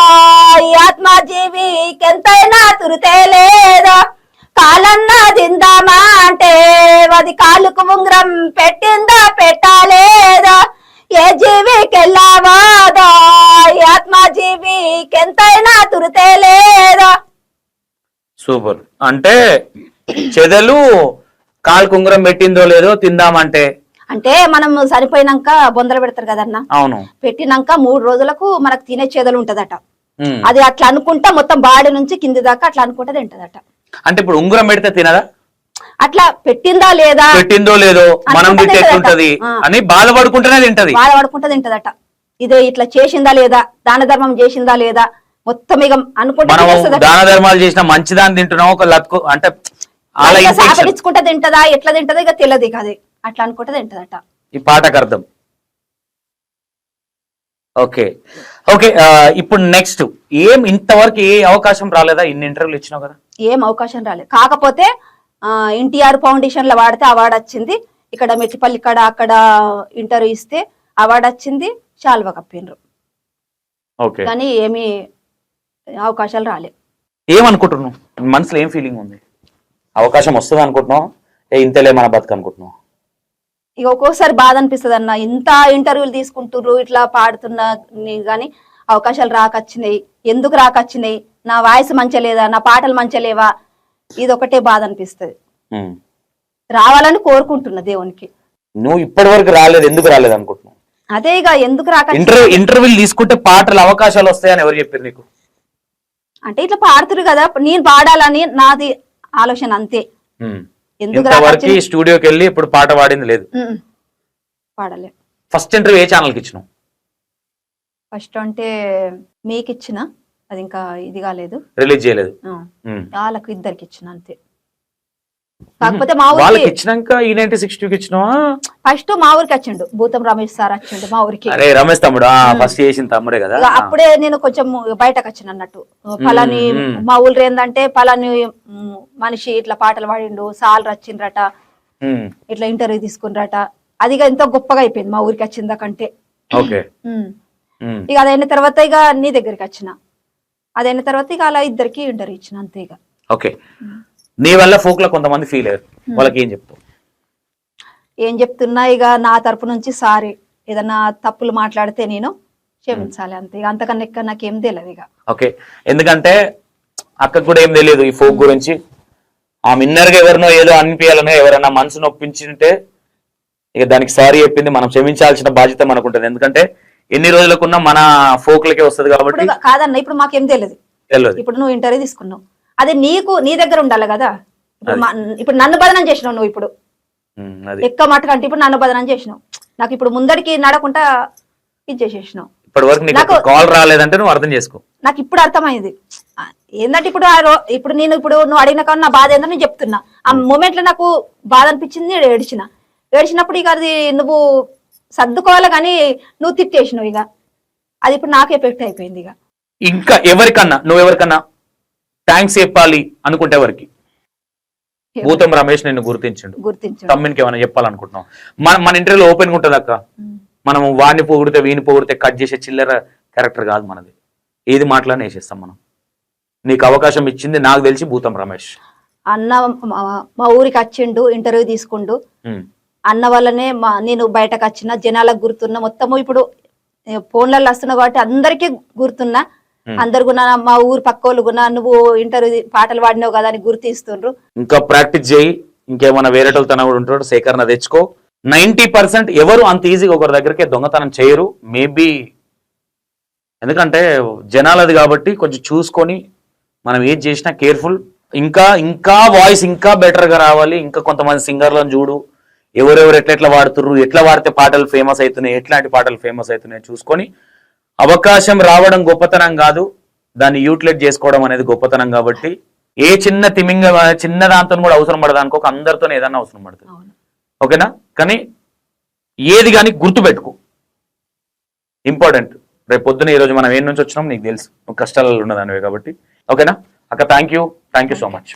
ఈ ఆత్మజీవికి ఎంతైనా తురితే లేదా కాలన్నా దిందామా అంటే వది కాలుకు ఉంగరం పెట్టిందా పెట్టాలేదా ఏ జీవికి ఎల్లావాదో ఈ ఆత్మజీవికి ఎంతైనా తురితే లేదా సూపర్. అంటే చెదలు కాలు కుంగురం పెట్టిందో లేదో తిందామంటే అంటే మనం చనిపోయినాక బొందలు పెడతారు కదన్న, అవును, పెట్టినాక 3 రోజులకు మనకు తినే చేదలు ఉంటదట. ఉమ్. అది అట్లా అనుకుంటా మొత్తం బాడీ నుంచి కింది దాకా అట్లా అనుకుంటా తింటదట. అంటే ఇప్పుడు ఉంగరం పెడితే తినదా? అట్లా పెట్టిందా లేదా పెట్టిందో లేదో మనం అనుకుంటే తింటే ఎట్లుంటది ఆ. అని బాధపడుకుంటేనే తింటది. బాధపడుకుంటా తింటదట. ఇదే ఇట్లా చేసిందా లేదా, దాన ధర్మం చేసిందా లేదా, మొత్తం ఇక అనుకుంటా మనం తినేస్తదట. దాన ధర్మాలు చేసిన మంచిదాన్ని తింటున్నాం, ఒక లత్కు అంటే అలా ఇంకా intention. సాపడించుకుంటా తింటదా ఎట్లా తింటదో ఇక తెలియదు. ఇక అది అట్లా అనుకుంటా తింటదట. ఈ పాటకు అర్థం. Okay okay. ఇప్పుడు నెక్స్ట్ ఇంతవరకు ఏ అవకాశం రాలేదా? ఇన్ని ఇంటర్వ్యూలు ఇచ్చినావు కదా. ఏం అవకాశం రాలేదు. కాకపోతే ఎన్టీఆర్ ఫౌండేషన్ లో వాడితే అవార్డు వచ్చింది. ఇక్కడ మెట్టిపల్లి అక్కడ ఇంటర్వ్యూ ఇస్తే అవార్డు వచ్చింది, శాల్వా కప్పినరు. ఓకే, కానీ ఏమి అవకాశాలు రాలేదు. ఏమనుకుంటున్నావు? మనసులో ఏం ఫీలింగ్ ఉంది? అవకాశం వస్తుంది అనుకుంటున్నావు? ఇంతలే మన బతుకు అనుకుంటున్నావు? ఇక ఒక్కోసారి బాధ అనిపిస్తుంది అన్న, ఇంత ఇంటర్వ్యూలు తీసుకుంటుర్రు ఇట్లా పాడుతున్నా గానీ అవకాశాలు రాకొచ్చినాయి. ఎందుకు రాకొచ్చినాయి? నా వాయిస్ మంచిగా లేదా, నా పాటలు మంచిగా లేవా, ఇది ఒకటే బాధ అనిపిస్తుంది. ఉమ్. రావాలని కోరుకుంటున్నా దేవునికి. నువ్వు ఇప్పటి వరకు రాలేదు, ఎందుకు రాలేదు అనుకుంటున్నావు? అదే ఇక ఎందుకు ఇంటర్వ్యూలు తీసుకుంటే పాటలు అవకాశాలు వస్తాయని ఎవరు చెప్పారు నీకు? అంటే ఇట్లా పాడుతురు కదా, నేను పాడాలని నాది ఆలోచన అంతే. ఎందుకు ఇంతవరకు స్టూడియోకి వెళ్ళి ఇప్పుడు పాట పాడింది లేదు? పాడలే. ఫస్ట్ ఇంటర్వ్యూ ఏ ఛానల్కి ఇచ్చినావు? ఫస్ట్ అంటే మీకు ఇచ్చిన, అది ఇంకా ఇది కాలేదు, రిలీజ్ చేయలేదు. వాళ్ళకు ఇద్దరికి ఇచ్చిన అంతే. కాకపోతే మా వాళ్ళకి ఊరికి ఇచ్చినాక ఈ 96 ఇచ్చినావా? ఫస్ట్ మా ఊరికి వచ్చిండు, భూతం రమేష్ సార్ వచ్చిండు మా ఊరికి. అరే రమేష్ తమ్ముడు, ఫస్ట్ చేసిన తమ్ముడే కదా. ఇక అప్పుడే నేను కొంచెం బయటకు వచ్చిన అన్నట్టు. పలాని మా ఊళ్ళో ఏంటంటే పలాని మనిషి ఇట్లా పాటలు పాడిండు, సాల్ వచ్చిండ్రట, ఇట్లా ఇంటర్వ్యూ తీసుకున్నరట. అది ఇక ఎంతో గొప్పగా అయిపోయింది మా ఊరికి వచ్చిందాకంటే. ఓకే. ఇక అదైన తర్వాత ఇక నీ దగ్గరికి వచ్చిన, అదైన తర్వాత ఇక అలా ఇద్దరికి ఇంటర్వ్యూ ఇచ్చిన అంతే. ఇక ఓకే. నీ వల్ల ఫోక్ లో కొంతమంది ఫీల్ అయ్యారు, వాళ్ళకి ఏం చెప్తావు? ఏం చెప్తున్నా, ఇక నా తరపు నుంచి సారీ, ఏదన్నా తప్పులు మాట్లాడితే నేను క్షమించాలి అంతే. ఇక అంతకన్నా ఎక్క నాకేం తెలియదు ఇక. ఓకే. ఎందుకంటే అక్కకు కూడా ఏం తెలియదు ఈ ఫోక్ గురించి. ఆ మిన్నర్గా ఎవరినో ఏదో అనిపించాలనో ఎవరైనా మనసు నొప్పించింటే ఇక దానికి సారీ చెప్పింది, మనం క్షమించాల్సిన బాధ్యత మనకు ఉంటుంది. ఎందుకంటే ఎన్ని రోజులకున్నా మన ఫోక్లకే వస్తుంది కాబట్టి. కాదన్న, ఇప్పుడు మాకేం తెలియదు. ఇప్పుడు నువ్వు ఇంటర్వ్యూ తీసుకున్నావు, అదే నీకు నీ దగ్గర ఉండాలి కదా. ఇప్పుడు నన్ను బదనం చేసినావు నువ్వు, ఇప్పుడు ఎక్క మటుకు అంటే ఇప్పుడు నన్ను బదనం చేసినావు. నాకు ఇప్పుడు ముందడికి నడకుండా ఇది చేసేసినావు. ఇప్పటి వరకు నీకు కాల్ రాలేదంటే నువ్వు అర్థం చేసుకో. నాకు ఇప్పుడు అర్థమైంది ఏంటంటే ఇప్పుడు నేను నువ్వు అడిగిన కానీ నా బాధ ఏందో నేను చెప్తున్నా. ఆ మూమెంట్ లో నాకు బాధ అనిపించింది, ఏడ్చినప్పుడు ఇక అది నువ్వు సర్దుకోవాలి కానీ నువ్వు తిట్టేసినావు. ఇక అది ఇప్పుడు నాకు ఎఫెక్ట్ అయిపోయింది. ఇక ఇంకా నువ్వెవరికన్నా థ్యాంక్స్ చెప్పాలి అనుకుంటే ఎవరికి? భూతం రమేష్ నిన్ను గుర్తించండు. తమ్మినికి ఏమైనా చెప్పాలనుకుంటున్నావు? మన ఇంటర్వ్యూలో ఓపెన్ గా ఉంటుంది అక్క. మనం వాడిని పొగిడితే వీని పొగిడితే కట్ చేసే చిల్లర క్యారెక్టర్ కాదు మనది. ఏది మాట్లాడిన వేసేస్తాం మనం. నీకు అవకాశం ఇచ్చింది నాకు తెలిసి భూతం రమేష్ అన్న. మా ఊరికి వచ్చిండు, ఇంటర్వ్యూ తీసుకుండు. అన్న వల్లనే నేను బయటకు వచ్చిన, జనాలకు గుర్తున్నా. మొత్తము ఇప్పుడు ఫోన్లలో వస్తున్నా కాబట్టి అందరికీ గుర్తున్నా. అందరు కూడా మా ఊరు పక్కోళ్ళు కూడా నువ్వు ఇంటర్వ్యూ పాటలు పాడినావు కదా అని గుర్తిస్తుండ్రు. ఇంకా ప్రాక్టీస్ చేయి. ఇంకేమన్నా వేరేటోళ్ళతో కూడా ఉంటాడు, సేకరణ తెచ్చుకో. 90% ఎవరు అంత ఈజీగా ఒకరి దగ్గరికి దొంగతనం చేయరు. మేబీ ఎందుకంటే జనాలది కాబట్టి కొంచెం చూసుకొని మనం ఏది చేసినా కేర్ఫుల్. ఇంకా ఇంకా వాయిస్ ఇంకా బెటర్గా రావాలి. ఇంకా కొంతమంది సింగర్లను చూడు, ఎవరెవరు ఎట్లా వాడుతుర్రు, ఎట్లా వాడితే పాటలు ఫేమస్ అవుతున్నాయి, ఎట్లాంటి పాటలు ఫేమస్ అవుతున్నాయి చూసుకొని అవకాశం రావడం గొప్పతనం కాదు, దాన్ని యూటిలైజ్ చేసుకోవడం అనేది గొప్పతనం. కాబట్టి ఏ చిన్న చిన్న దాంతో కూడా అవసరం పడదు అనుకో, అందరితో ఏదన్నా అవసరం పడుతుంది. ఓకేనా? కానీ ఏది కానీ గుర్తుపెట్టుకో, ఇంపార్టెంట్. రేపు పొద్దున ఈరోజు మనం ఏం నుంచి వచ్చినాం నీకు తెలుసు, నువ్వు కష్టాలలో ఉన్నదానివే కాబట్టి. ఓకేనా అక్క? Thank you so much.